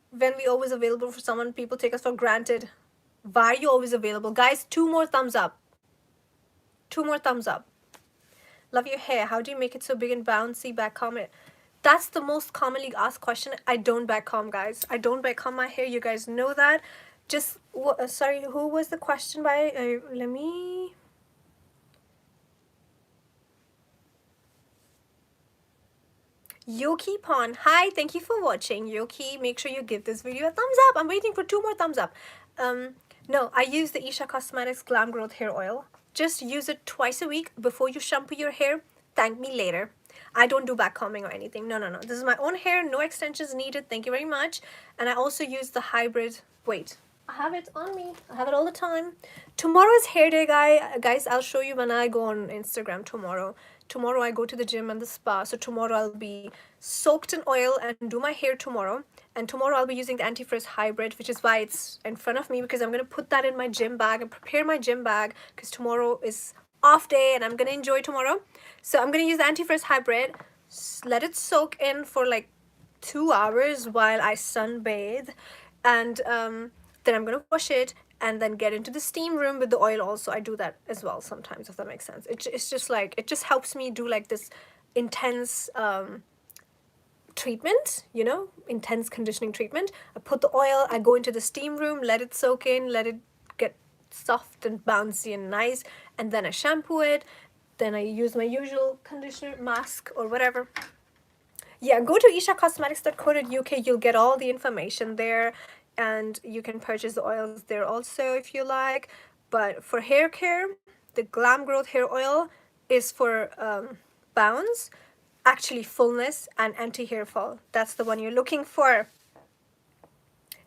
When we always available for someone, people take us for granted. Why are you always available? Guys, 2 more thumbs up. 2 more thumbs up. Love your hair. How do you make it so big and bouncy? Back comment. That's the most commonly asked question. I don't back comb, guys. I don't back comb my hair. You guys know that. Just, sorry, who was the question by? Let me... Yoki Pon. Hi, thank you for watching. Yoki, make sure you give this video a thumbs up. I'm waiting for 2 more thumbs up. No, I use the Isha Cosmetics Glam Growth Hair Oil. Just use it twice a week before you shampoo your hair. Thank me later. I don't do back combing or anything. No, no, no. This is my own hair. No extensions needed. Thank you very much. And I also use the hybrid. Wait, I have it on me. I have it all the time. Tomorrow is hair day, guys. I'll show you when I go on Instagram tomorrow. Tomorrow I go to the gym and the spa. So tomorrow I'll be soaked in oil and do my hair tomorrow. And tomorrow I'll be using the Anti-Frizz Hybrid, which is why it's in front of me, because I'm going to put that in my gym bag and prepare my gym bag, because tomorrow is off day and I'm going to enjoy tomorrow. So I'm going to use the Anti-Frizz Hybrid, let it soak in for like 2 hours while I sunbathe, and then I'm going to wash it and then get into the steam room with the oil also. I do that as well sometimes, if that makes sense. It's just like, it just helps me do like this intense treatment, you know, intense conditioning treatment. I put the oil, I go into the steam room, let it soak in, let it get soft and bouncy and nice, and then I shampoo it. Then I use my usual conditioner, mask, or whatever. Yeah, go to ishacosmetics.co.uk. You'll get all the information there, and you can purchase the oils there also if you like. But for hair care, the Glam Growth Hair Oil is for bounce, actually fullness, and anti-hair fall. That's the one you're looking for.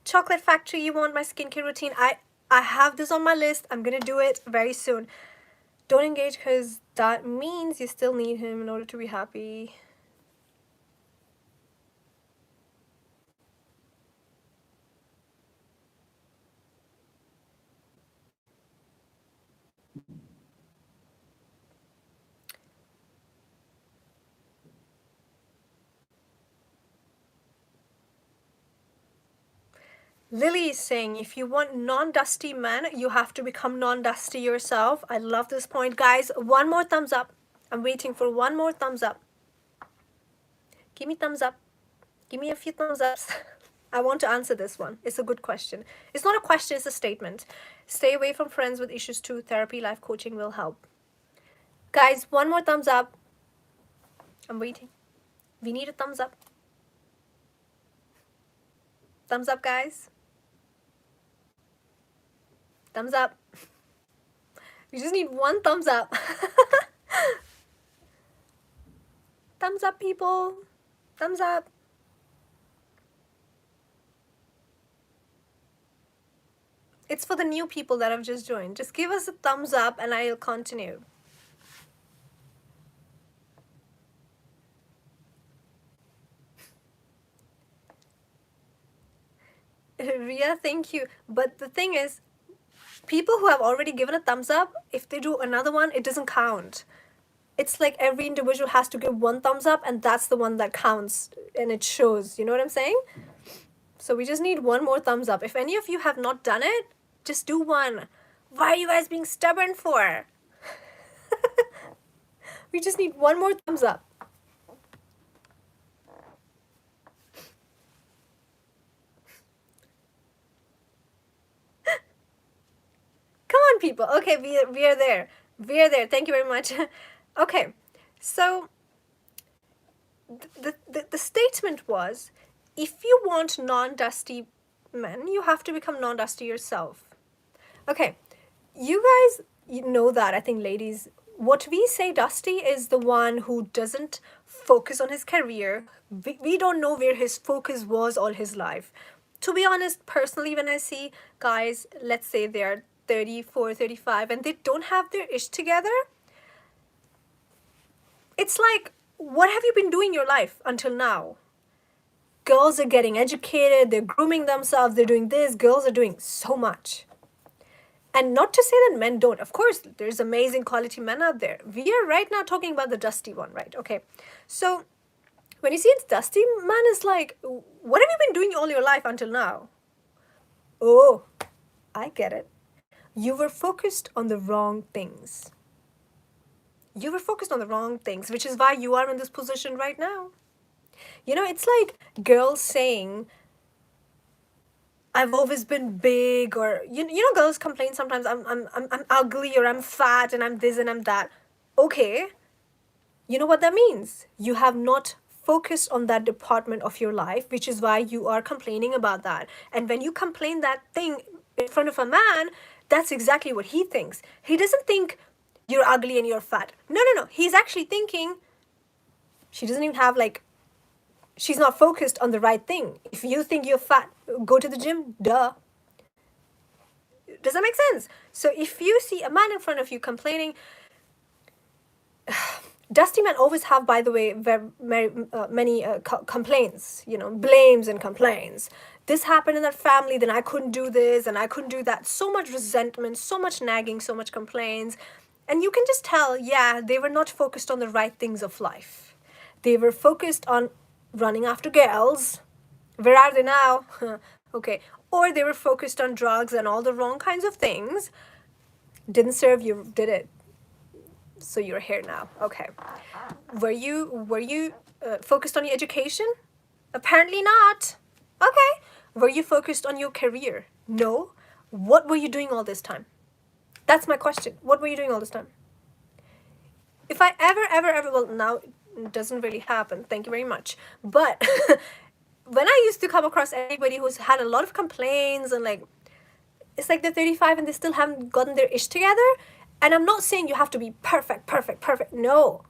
Chocolate Factory, you want my skincare routine? I have this on my list. I'm gonna do it very soon. Don't engage because that means you still need him in order to be happy. Lily is saying, if you want non-dusty men, you have to become non-dusty yourself. I love this point. Guys, 1 more thumbs up. I'm waiting for 1 more thumbs up. Give me thumbs up. Give me a few thumbs ups. I want to answer this one. It's a good question. It's not a question, it's a statement. Stay away from friends with issues too. Therapy, life coaching will help. Guys, 1 more thumbs up. I'm waiting. We need a thumbs up. Thumbs up, guys. Thumbs up. We just need 1 thumbs up. Thumbs up, people. Thumbs up. It's for the new people that have just joined. Just give us a thumbs up and I'll continue. Ria, thank you. But the thing is, People who have already given a thumbs up, if they do another one, it doesn't count. It's like every individual has to give one thumbs up, and that's the one that counts and it shows. You know what I'm saying? So we just need one more thumbs up. If any of you have not done it, just do one. Why are you guys being stubborn for? We just need one more thumbs up. Come on, people. Okay, we are there. We are there. Thank you very much. Okay, so the statement was, if you want non-dusty men, you have to become non-dusty yourself. Okay, you guys know that, I think, ladies. What we say dusty is the one who doesn't focus on his career. We don't know where his focus was all his life. To be honest, personally, when I see guys, let's say they're 34, 35, and they don't have their ish together, it's like, what have you been doing your life until now? Girls are getting educated, they're grooming themselves, they're doing this, girls are doing so much. And not to say that men don't. Of course, there's amazing quality men out there. We are right now talking about the dusty one, right? Okay. So when you see it's dusty, man is like, what have you been doing all your life until now? Oh, I get it. You were focused on the wrong things. You were focused on the wrong things, which is why you are in this position right now. You know, it's like girls saying, I've always been big, or you know, girls complain sometimes, I'm ugly, or I'm fat, and I'm this and I'm that. Okay, you know what that means? You have not focused on that department of your life, which is why you are complaining about that. And when you complain that thing in front of a man, that's exactly what he thinks. He doesn't think you're ugly and you're fat. No. He's actually thinking she doesn't even have, like, she's not focused on the right thing. If you think you're fat, go to the gym. Duh. Does that make sense? So if you see a man in front of you complaining, dusty men always have, by the way, many complaints, you know, blames and complaints. This happened in that family, then I couldn't do this and I couldn't do that. So much resentment, so much nagging, so much complaints. And you can just tell, yeah, they were not focused on the right things of life. They were focused on running after girls. Where are they now? Okay. Or they were focused on drugs and all the wrong kinds of things. Didn't serve you, did it? So you're here now. Okay. Were you focused on your education? Apparently not. Okay. Were you focused on your career? No. What were you doing all this time? That's my question. What were you doing all this time? If I ever, well, now it doesn't really happen. Thank you very much. But when I used to come across anybody who's had a lot of complaints and, like, it's like they're 35 and they still haven't gotten their ish together. And I'm not saying you have to be perfect. No.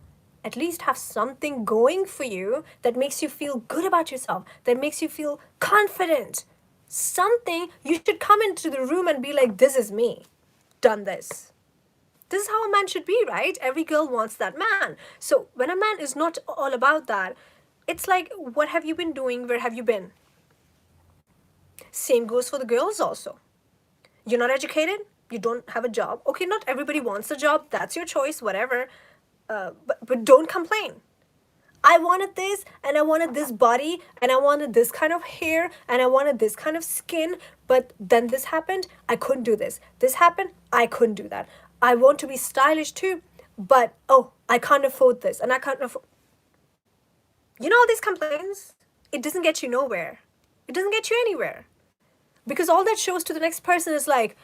At least have something going for you that makes you feel good about yourself, that makes you feel confident. Something you should come into the room and be like, this is me. Done this. This is how a man should be, right? Every girl wants that man. So when a man is not all about that, it's like, what have you been doing? Where have you been? Same goes for the girls also. You're not educated? You don't have a job? Okay, not everybody wants a job. That's your choice, whatever. But don't complain. I wanted this, and I wanted this body, and I wanted this kind of hair, and I wanted this kind of skin, but then this happened, I couldn't do this. This happened, I couldn't do that. I want to be stylish too, but, oh, I can't afford this, and I can't afford... You know all these complaints? It doesn't get you nowhere. It doesn't get you anywhere. Because all that shows to the next person is like,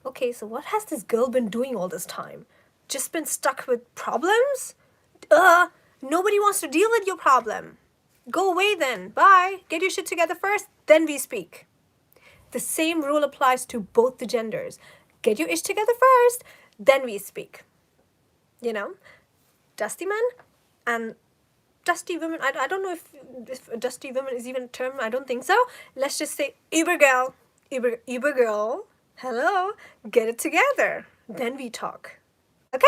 okay, so what has this girl been doing all this time? Just been stuck with problems? Nobody wants to deal with your problem. Go away then. Bye. Get your shit together first, then we speak. The same rule applies to both the genders. Get your ish together first, then we speak. You know? Dusty men and dusty women. I don't know if dusty women is even a term. I don't think so. Let's just say Uber girl. Uber girl. Hello. Get it together. Then we talk. Okay?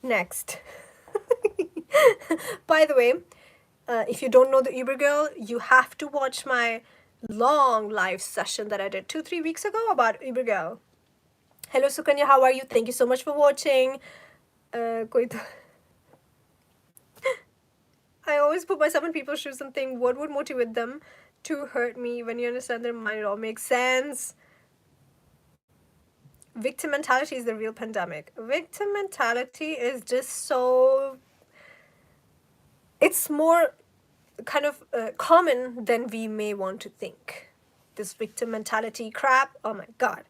Next. By the way, if you don't know the Uber girl, you have to watch my long live session that I did 2-3 weeks ago about Uber girl. Hello Sukanya, how are you? Thank you so much for watching. कोई तो I always put myself in people's shoes and think, what would motivate them to hurt me? When you understand their mind, it all makes sense. Victim mentality is the real pandemic. Victim mentality is just so... It's more kind of common than we may want to think. This victim mentality crap, oh my god.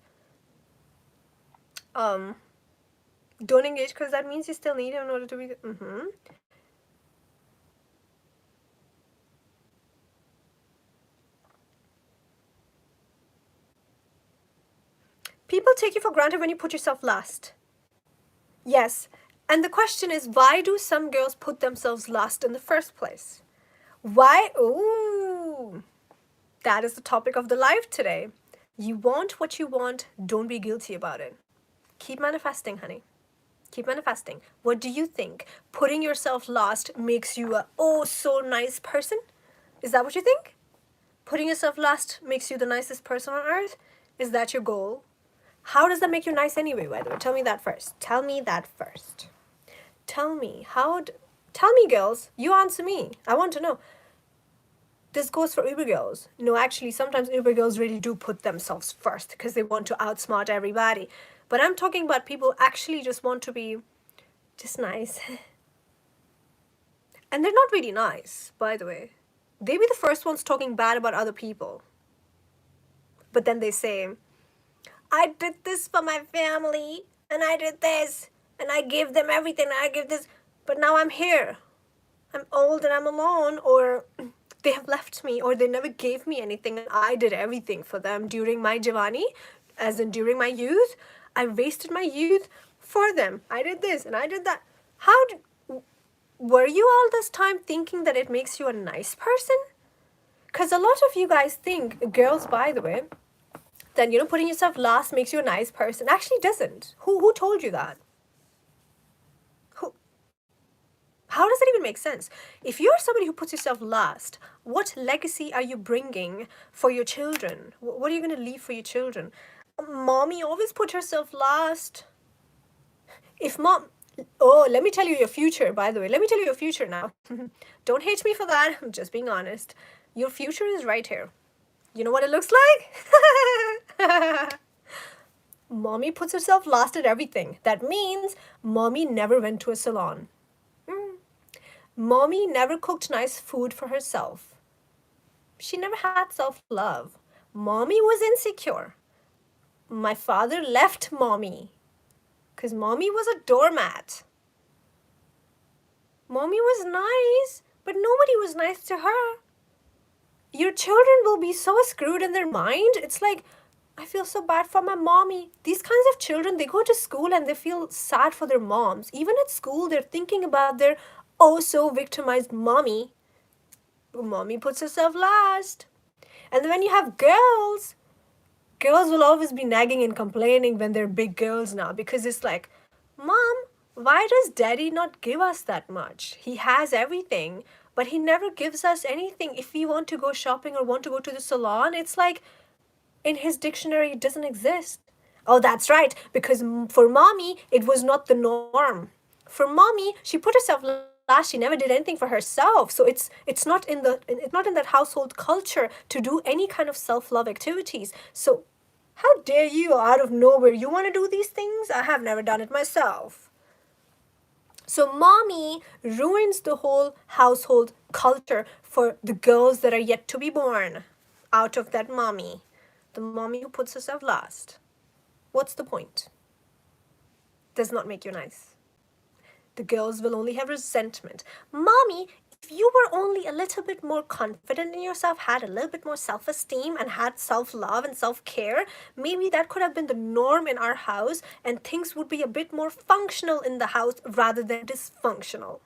Don't engage because that means you still need it in order to be... People take you for granted when you put yourself last. Yes. And the question is, why do some girls put themselves last in the first place? Why? Ooh, that is the topic of the live today. You want what you want, don't be guilty about it. Keep manifesting, honey. Keep manifesting. What do you think? Putting yourself last makes you a so nice person? Is that what you think? Putting yourself last makes you the nicest person on earth? Is that your goal? How does that make you nice anyway, by the way? Tell me that first. Tell me that first. Tell me, tell me, girls. You answer me. I want to know. This goes for Uber girls. No, actually, sometimes Uber girls really do put themselves first because they want to outsmart everybody. But I'm talking about people actually just want to be just nice. And they're not really nice, by the way. They be the first ones talking bad about other people. But then they say, I did this for my family, and I did this, and I gave them everything, and I give this, but now I'm here. I'm old and I'm alone, or they have left me, or they never gave me anything, and I did everything for them during my Javani, as in during my youth. I wasted my youth for them. I did this, and I did that. Were you all this time thinking that it makes you a nice person? Because a lot of you guys think, girls, by the way, that, putting yourself last makes you a nice person. Actually doesn't. Who told you that? How does that even make sense? If you're somebody who puts yourself last, what legacy are you bringing for your children? What are you going to leave for your children? Mommy always put herself last. If mom... Oh, let me tell you your future, by the way. Let me tell you your future now. Don't hate me for that. I'm just being honest. Your future is right here. You know what it looks like? Mommy puts herself last at everything. That means mommy never went to a salon. Mommy never cooked nice food for herself. She never had self-love. Mommy was insecure. My father left mommy because mommy was a doormat. Mommy was nice, but nobody was nice to her. Your children will be so screwed in their mind. It's like, I feel so bad for my mommy. These kinds of children, they go to school and they feel sad for their moms. Even at school, they're thinking about their so victimized mommy. Mommy puts herself last. And then when you have girls will always be nagging and complaining when they're big girls now, because it's like, Mom, why does daddy not give us that much? He has everything, but he never gives us anything. If we want to go shopping or want to go to the salon, it's like, in his dictionary, it doesn't exist. Oh, that's right, because for mommy, it was not the norm. For mommy, she put herself last. She never did anything for herself. So it's not in that household culture to do any kind of self-love activities. So how dare you, out of nowhere, you want to do these things? I have never done it myself. So mommy ruins the whole household culture for the girls that are yet to be born out of that mommy. The mommy who puts herself last. What's the point? Does not make you nice. The girls will only have resentment. Mommy, if you were only a little bit more confident in yourself, had a little bit more self-esteem, and had self-love and self-care, maybe that could have been the norm in our house, and things would be a bit more functional in the house rather than dysfunctional.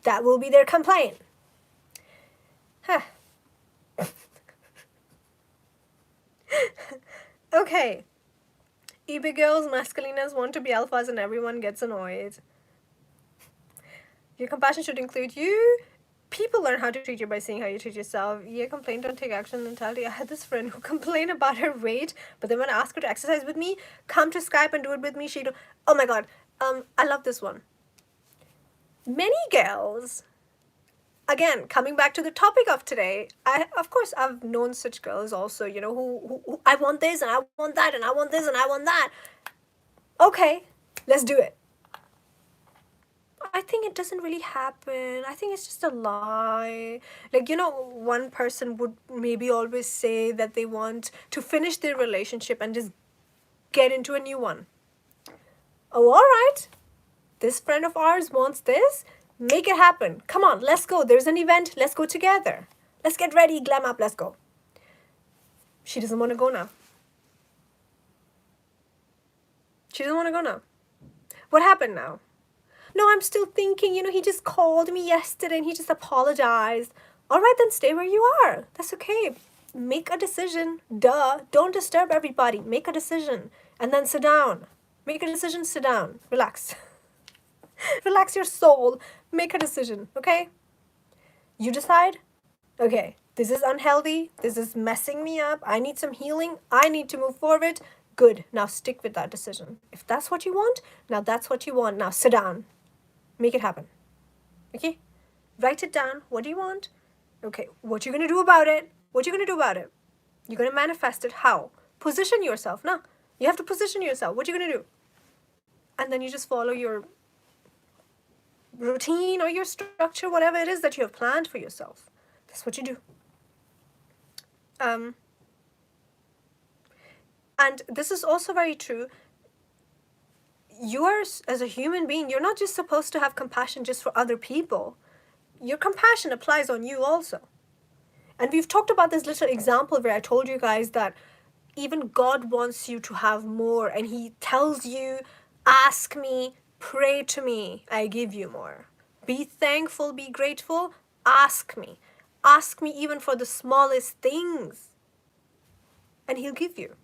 That will be their complaint. Okay. eBay girls, masculinas want to be alphas and everyone gets annoyed. Your compassion should include you. People learn how to treat you by seeing how you treat yourself. Yeah, complain, don't take action mentality. I had this friend who complained about her weight, but then when I asked her to exercise with me, come to Skype and do it with me, she'd, oh my god, I love this one. Many girls, again, coming back to the topic of today, of course, I've known such girls also, you know, who I want this and I want that and I want this and I want that. Okay, let's do it. I think it doesn't really happen. I think it's just a lie. Like, you know, one person would maybe always say that they want to finish their relationship and just get into a new one. Oh, all right. This friend of ours wants this. Make it happen. Come on, let's go. There's an event. Let's go together. Let's get ready, glam up, let's go. She doesn't want to go now. She doesn't want to go now. What happened now? No, I'm still thinking, you know, he just called me yesterday and he just apologized. All right, then stay where you are. That's okay. Make a decision. Duh. Don't disturb everybody. Make a decision. And then sit down. Make a decision, sit down. Relax. Relax your soul. Make a decision, okay? You decide, okay, this is unhealthy. This is messing me up. I need some healing. I need to move forward. Good. Now stick with that decision. If that's what you want, now that's what you want. Now sit down. Make it happen. Okay? Write it down. What do you want? Okay. What you going to do about it? What you going to do about it? You're going to manifest it. How? Position yourself. No. You have to position yourself. What you going to do? And then you just follow your routine or your structure, whatever it is that you have planned for yourself. That's what you do. And this is also very true. You are, as a human being, you're not just supposed to have compassion just for other people. Your compassion applies on you also. And we've talked about this little example where I told you guys that even God wants you to have more, and he tells you, ask me, pray to me, I give you more. Be thankful, be grateful, ask me. Ask me even for the smallest things, and he'll give you.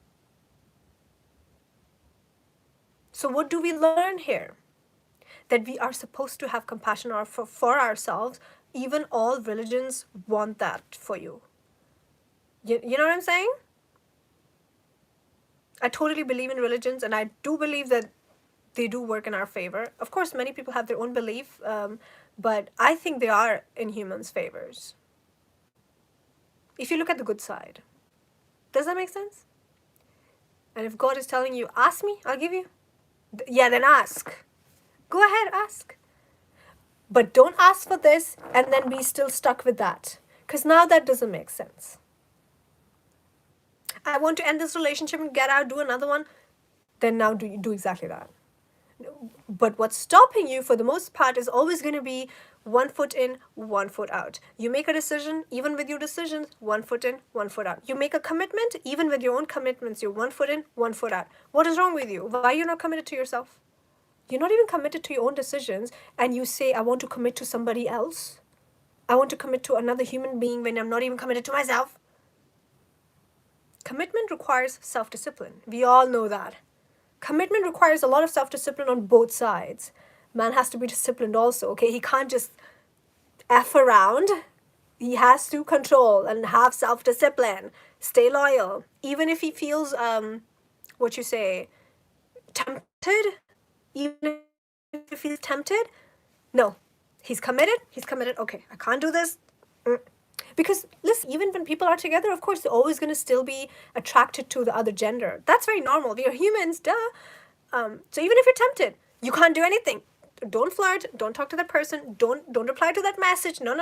So what do we learn here? That we are supposed to have compassion for ourselves. Even all religions want that for you. You know what I'm saying? I totally believe in religions, and I do believe that they do work in our favor. Of course, many people have their own belief, but I think they are in humans' favors. If you look at the good side. Does that make sense? And if God is telling you, ask me, I'll give you. Yeah, then ask. Go ahead, ask. But don't ask for this and then be still stuck with that. Because now that doesn't make sense. I want to end this relationship and get out, do another one. Then now do exactly that. But what's stopping you for the most part is always going to be 1 foot in, 1 foot out. You make a decision, even with your decisions, 1 foot in, 1 foot out. You make a commitment, even with your own commitments, you're 1 foot in, 1 foot out. What is wrong with you? Why are you not committed to yourself? You're not even committed to your own decisions, and you say, I want to commit to somebody else. I want to commit to another human being when I'm not even committed to myself. Commitment requires self-discipline. We all know that. Commitment requires a lot of self-discipline on both sides. Man has to be disciplined also, okay? He can't just F around. He has to control and have self-discipline. Stay loyal. Even if he feels, tempted. Even if he's tempted. No. He's committed. Okay, I can't do this. Because, listen, even when people are together, of course, they're always going to still be attracted to the other gender. That's very normal. We are humans, duh. So even if you're tempted, you can't do anything. Don't flirt. Don't talk to that person. Don't reply to that message. No.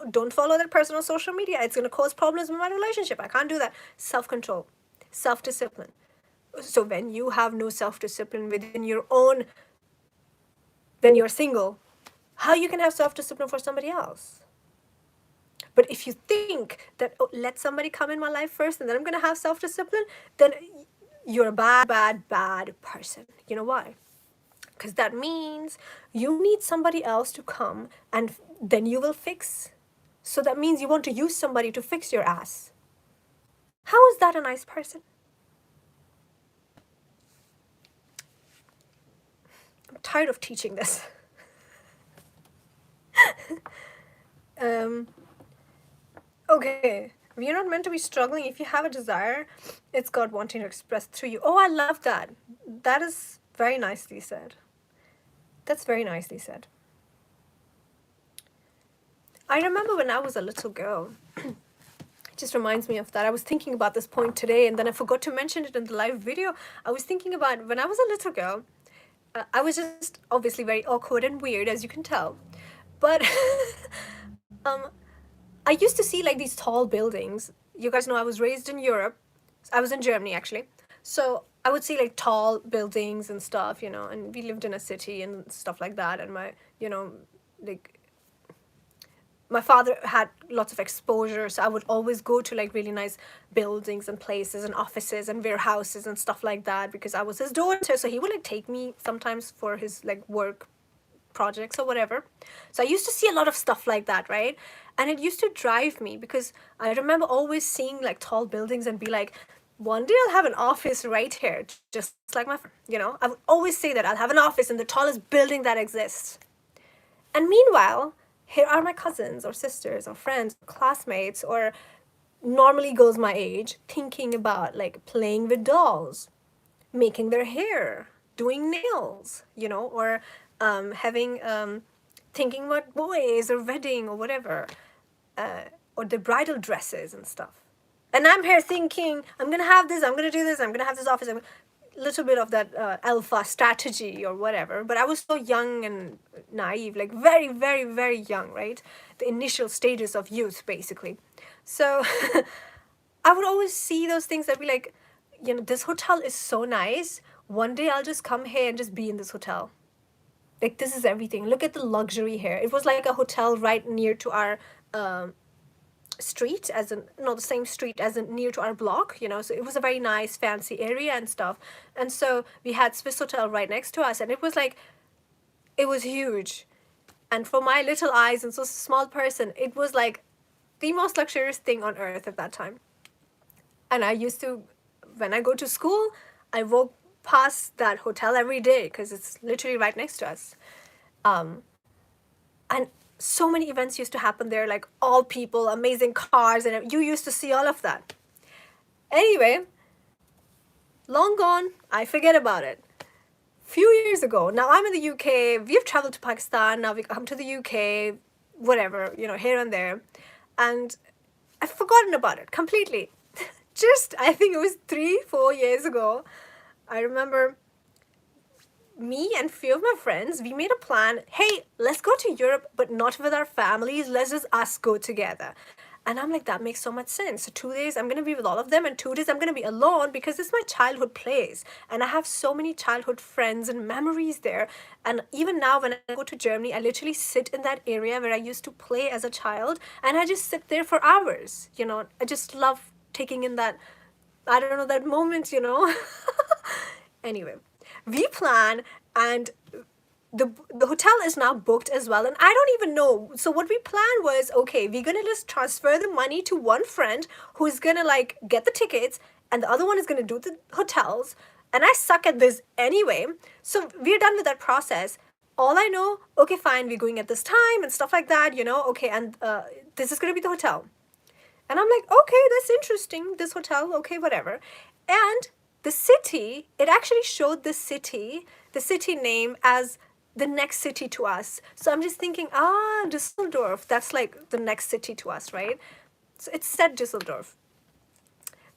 Don't follow that person on social media. It's going to cause problems in my relationship. I can't do that. Self-control. Self-discipline. So when you have no self-discipline within your own, when you're single, how you can have self-discipline for somebody else? But if you think that, let somebody come in my life first and then I'm going to have self-discipline, then you're a bad person. You know why? Because that means you need somebody else to come and then you will fix. So that means you want to use somebody to fix your ass. How is that a nice person? I'm tired of teaching this. Okay, we are not meant to be struggling. If you have a desire, it's God wanting to express through you. Oh, I love that. That is very nicely said. That's very nicely said. I remember when I was a little girl. It just reminds me of that. I was thinking about this point today, and then I forgot to mention it in the live video. I was thinking about when I was a little girl. I was just obviously very awkward and weird, as you can tell. But um, I used to see like these tall buildings. You guys know I was raised in Europe. I was in Germany actually. So I would see like tall buildings and stuff, and we lived in a city and stuff like that. And like my father had lots of exposure, so I would always go to like really nice buildings and places and offices and warehouses and stuff like that because I was his daughter. So he would like take me sometimes for his like work projects or whatever. So I used to see a lot of stuff like that, right? And it used to drive me because I remember always seeing like tall buildings and be like, one day I'll have an office right here, just like I would always say that I'll have an office in the tallest building that exists. And meanwhile, here are my cousins or sisters or friends, or classmates, or normally girls my age thinking about like playing with dolls, making their hair, doing nails, or having thinking about boys or wedding or whatever, or the bridal dresses and stuff. And I'm here thinking, I'm gonna have this, I'm gonna do this, I'm gonna have this office. Little bit of that alpha strategy or whatever, but I was so young and naive, like very, very, very young, right? The initial stages of youth, basically. So I would always see those things that be like, this hotel is so nice. One day I'll just come here and just be in this hotel. Like, this is everything. Look at the luxury here. It was like a hotel right near to our street, as in not the same street as in near to our block, so it was a very nice fancy area and stuff. And so we had Swiss Hotel right next to us, and it was huge. And for my little eyes and so small person, it was like the most luxurious thing on earth at that time. And I used to, when I go to school, I walk past that hotel every day because it's literally right next to us. And so many events used to happen there, like all people, amazing cars, and you used to see all of that. Anyway, long gone, I forget about it. Few years ago, now I'm in the UK, we've traveled to Pakistan, now we come to the UK, whatever, here and there. And I've forgotten about it completely. Just, I think it was 3-4 years ago, I remember me and few of my friends, we made a plan. Hey, let's go to Europe, but not with our families. Let's just us go together. And I'm like, that makes so much sense. So 2 days I'm going to be with all of them, and 2 days I'm going to be alone because this is my childhood place. And I have so many childhood friends and memories there. And even now when I go to Germany, I literally sit in that area where I used to play as a child, and I just sit there for hours. I just love taking in that, I don't know, that moment, Anyway, we plan, and the hotel is now booked as well, and I don't even know. So what we planned was, okay, we're gonna just transfer the money to one friend who's gonna like get the tickets, and the other one is gonna do the hotels. And I suck at this anyway, so we're done with that process. All I know, okay, fine, we're going at this time and stuff like that, okay, and this is gonna be the hotel. And I'm like, okay, that's interesting, this hotel, okay, whatever. And the city, it actually showed the city name as the next city to us. So I'm just thinking, Düsseldorf, that's like the next city to us, right? So it said Düsseldorf.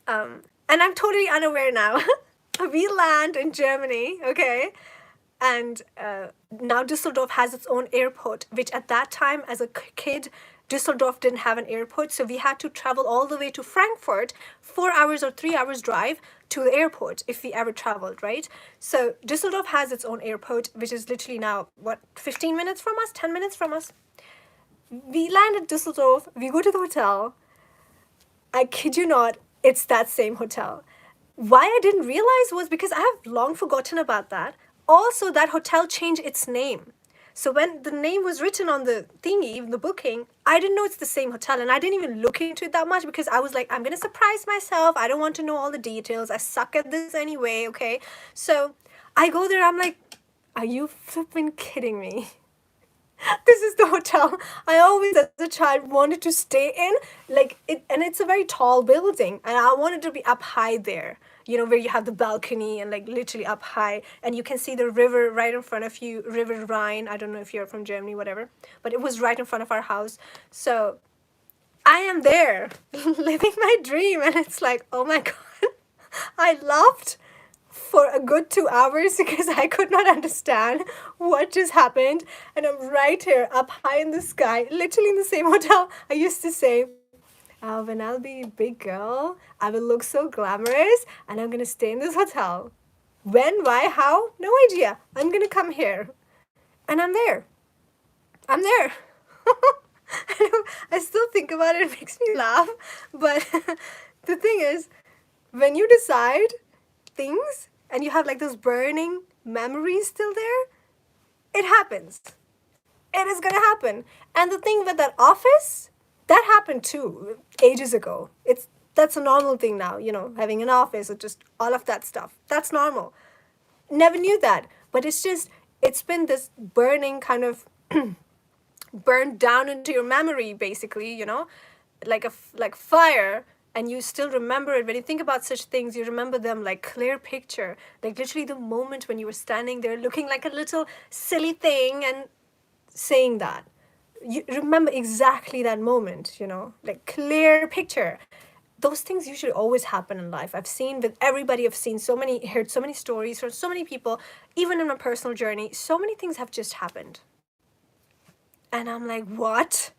And I'm totally unaware now. We land in Germany, okay? And now Düsseldorf has its own airport, which at that time, as a kid, Düsseldorf didn't have an airport, so we had to travel all the way to Frankfurt, 4 hours or 3 hours drive to the airport if we ever traveled, right? So Düsseldorf has its own airport, which is literally now, 15 minutes from us, 10 minutes from us. We land at Düsseldorf, we go to the hotel. I kid you not, it's that same hotel. Why I didn't realize was because I have long forgotten about that. Also, that hotel changed its name. So when the name was written on the thingy, the booking, I didn't know it's the same hotel, and I didn't even look into it that much because I was like, I'm going to surprise myself. I don't want to know all the details. I suck at this anyway, okay? So I go there, I'm like, are you flipping kidding me? This is the hotel hotel I always, as a child, wanted to stay in. Like it, and it's a very tall building, and I wanted to be up high there. You know, where you have the balcony and like literally up high, and you can see the river right in front of you, River Rhine. I don't know if you're from Germany, whatever, but it was right in front of our house. So I am there, living my dream, and it's like, oh my God, I laughed for a good 2 hours because I could not understand what just happened. And I'm right here up high in the sky, literally in the same hotel I used to say, when I'll be a big girl, I will look so glamorous and I'm gonna stay in this hotel. When, why, how? No idea. I'm gonna come here. And I'm there. I'm there. I still think about it, it makes me laugh. But the thing is, when you decide things and you have like those burning memories still there, it happens. It is gonna happen. And the thing with that office, that happened too ages ago. That's a normal thing now, you know, having an office or just all of that stuff. That's normal. Never knew that. But it's been this burning kind of burned down into your memory, basically, you know, like fire, and you still remember it. When you think about such things, you remember them like clear picture, like literally the moment when you were standing there looking like a little silly thing and saying that. You remember exactly that moment, you know, like clear picture. Those things usually always happen in life. I've seen with everybody, I've seen so many, heard so many stories from so many people, even in my personal journey, so many things have just happened. And I'm like, what?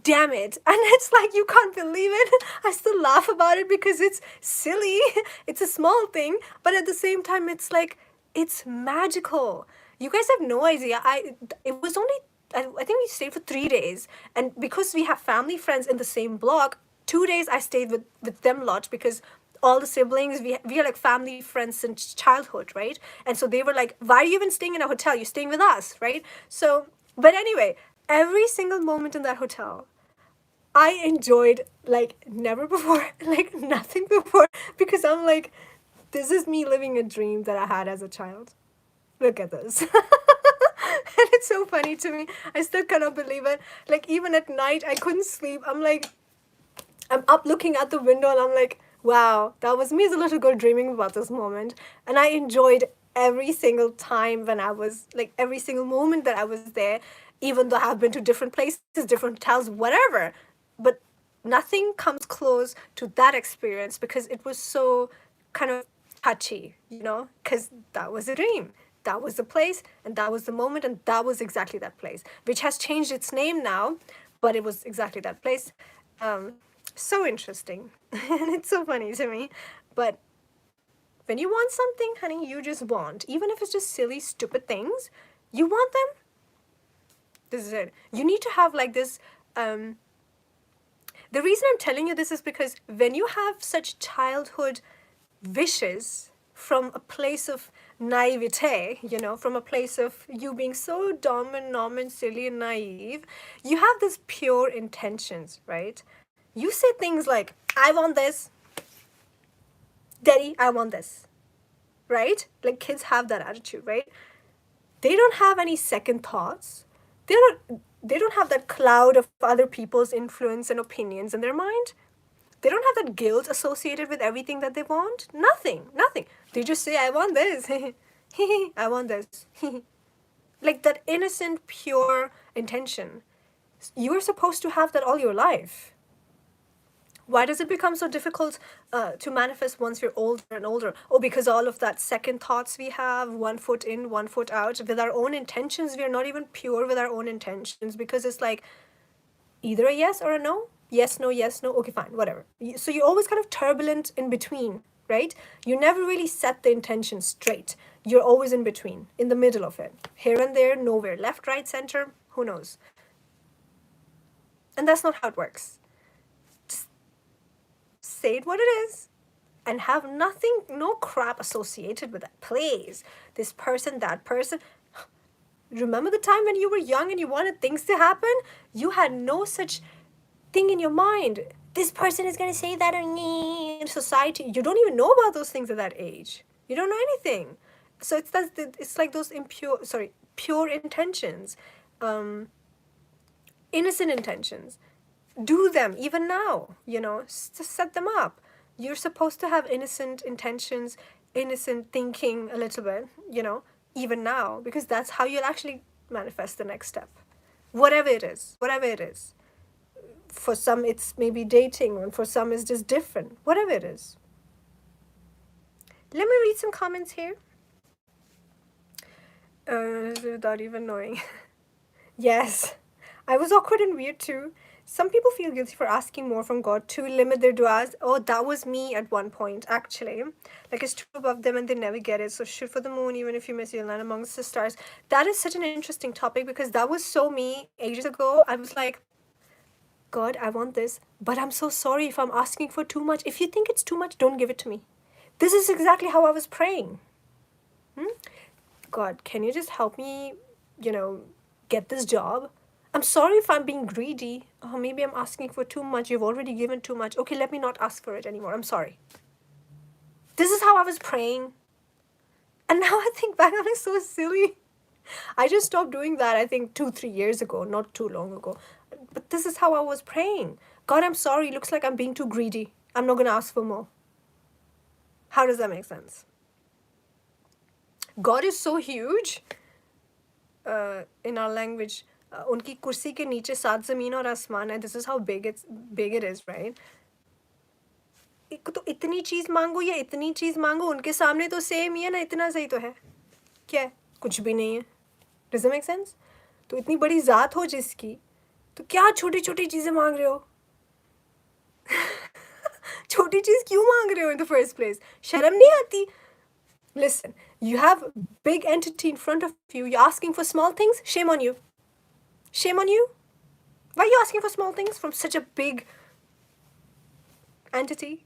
Damn it. And it's like, you can't believe it. I still laugh about it because it's silly. It's a small thing. But at the same time, it's like, it's magical. You guys have no idea. It was only, I think we stayed for 3 days. And because we have family friends in the same block, 2 days I stayed with them lot because all the siblings, we are like family friends since childhood, right? And so they were like, why are you even staying in a hotel? You're staying with us, right? So, but anyway, every single moment in that hotel, I enjoyed like never before, like nothing before, because I'm like, this is me living a dream that I had as a child. Look at this. And it's so funny to me. I still cannot believe it. Like even at night, I couldn't sleep. I'm up looking at the window and I'm like, wow, that was me as a little girl dreaming about this moment. And I enjoyed every single time when I was, like every single moment that I was there, even though I've been to different places, different hotels, whatever. But nothing comes close to that experience because it was so kind of touchy, you know, because that was a dream. That was the place and that was the moment and that was exactly that place, which has changed its name now, but it was exactly that place. So interesting. And it's so funny to me. But when you want something, honey, you just want. Even if it's just silly, stupid things, you want them. This is it. You need to have like this. The reason I'm telling you this is because when you have such childhood wishes from a place of naivete, you know, from a place of you being so dumb and silly and naive, you have this pure intentions, right? You say things like, I want this. Daddy, I want this. Right? Like kids have that attitude, right? They don't have any second thoughts. They don't have that cloud of other people's influence and opinions in their mind. They don't have that guilt associated with everything that they want. Nothing. They just say, I want this. I want this. Like that innocent, pure intention. You are supposed to have that all your life. Why does it become so difficult to manifest once you're older and older? Oh, because all of that second thoughts we have, 1 foot in, 1 foot out. With our own intentions, we are not even pure with our own intentions because it's like either a yes or a no. Yes, no, okay, fine, whatever. So you're always kind of turbulent in between, right? You never really set the intention straight. You're always in between, in the middle of it. Here and there, nowhere. Left, right, center, who knows? And that's not how it works. Say it what it is and have nothing, no crap associated with that place, this person, that person. Remember the time when you were young and you wanted things to happen? You had no such thing in your mind. This person is going to say that in society. You don't even know about those things at that age. You don't know anything. So it's like those pure intentions. innocent intentions. Do them even now, just set them up. You're supposed to have innocent intentions, innocent thinking a little bit, even now, because that's how you'll actually manifest the next step. Whatever it is. For some, it's maybe dating, and for some, it's just different. Whatever it is. Let me read some comments here. Without even knowing. Yes. I was awkward and weird too. Some people feel guilty for asking more from God to limit their du'as. Oh, that was me at one point, actually. Like, it's true above them and they never get it. So shoot for the moon, even if you miss your land amongst the stars. That is such an interesting topic because that was so me ages ago. I was like, God, I want this, but I'm so sorry if I'm asking for too much. If you think it's too much, don't give it to me. This is exactly how I was praying. God, can you just help me, get this job? I'm sorry if I'm being greedy. Oh, maybe I'm asking for too much. You've already given too much. Okay, let me not ask for it anymore. I'm sorry. This is how I was praying. And now I think back, I'm like so silly. I just stopped doing that, I think 2-3 years ago, not too long ago. But this is how I was praying. God, I'm sorry. Looks like I'm being too greedy. I'm not going to ask for more. How does that make sense? God is so huge. In our language, उनकी कुर्सी के नीचे 7 ज़मीन और आसमान है. This is how big it is, right? एक तो इतनी चीज़ मांगो या इतनी चीज़ मांगो, उनके सामने तो सेम ही है ना, इतना सही तो है. क्या है? कुछ भी नहीं है. Does that make sense? तो इतनी बड़ी ज़ात हो जिसकी, तो क्या छोटी छोटी चीज़ें मांग रहे हो? छोटी चीज़ क्यों मांग रहे हो in the first place? शर्म नहीं आती? Listen, you have big entity in front of you. You're asking for small things? Shame on you. Shame on you. Why are you asking for small things from such a big entity?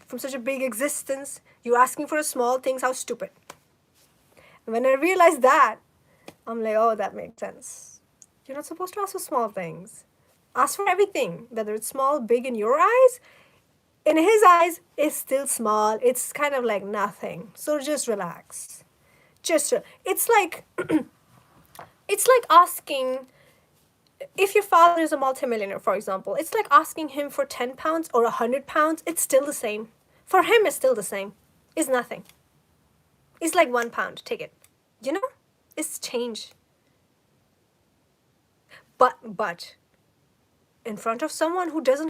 From such a big existence? You're asking for a small things? How stupid. And when I realized that, I'm like, oh, that makes sense. You're not supposed to ask for small things. Ask for everything, whether it's small, big in your eyes. In his eyes, it's still small. It's kind of like nothing. So just relax. It's like it's like asking, if your father is a multimillionaire, for example, it's like asking him for 10 pounds or 100 pounds. It's still the same. For him, it's still the same. It's nothing. It's like 1 pound. Take it. It's change. But in front of someone who doesn't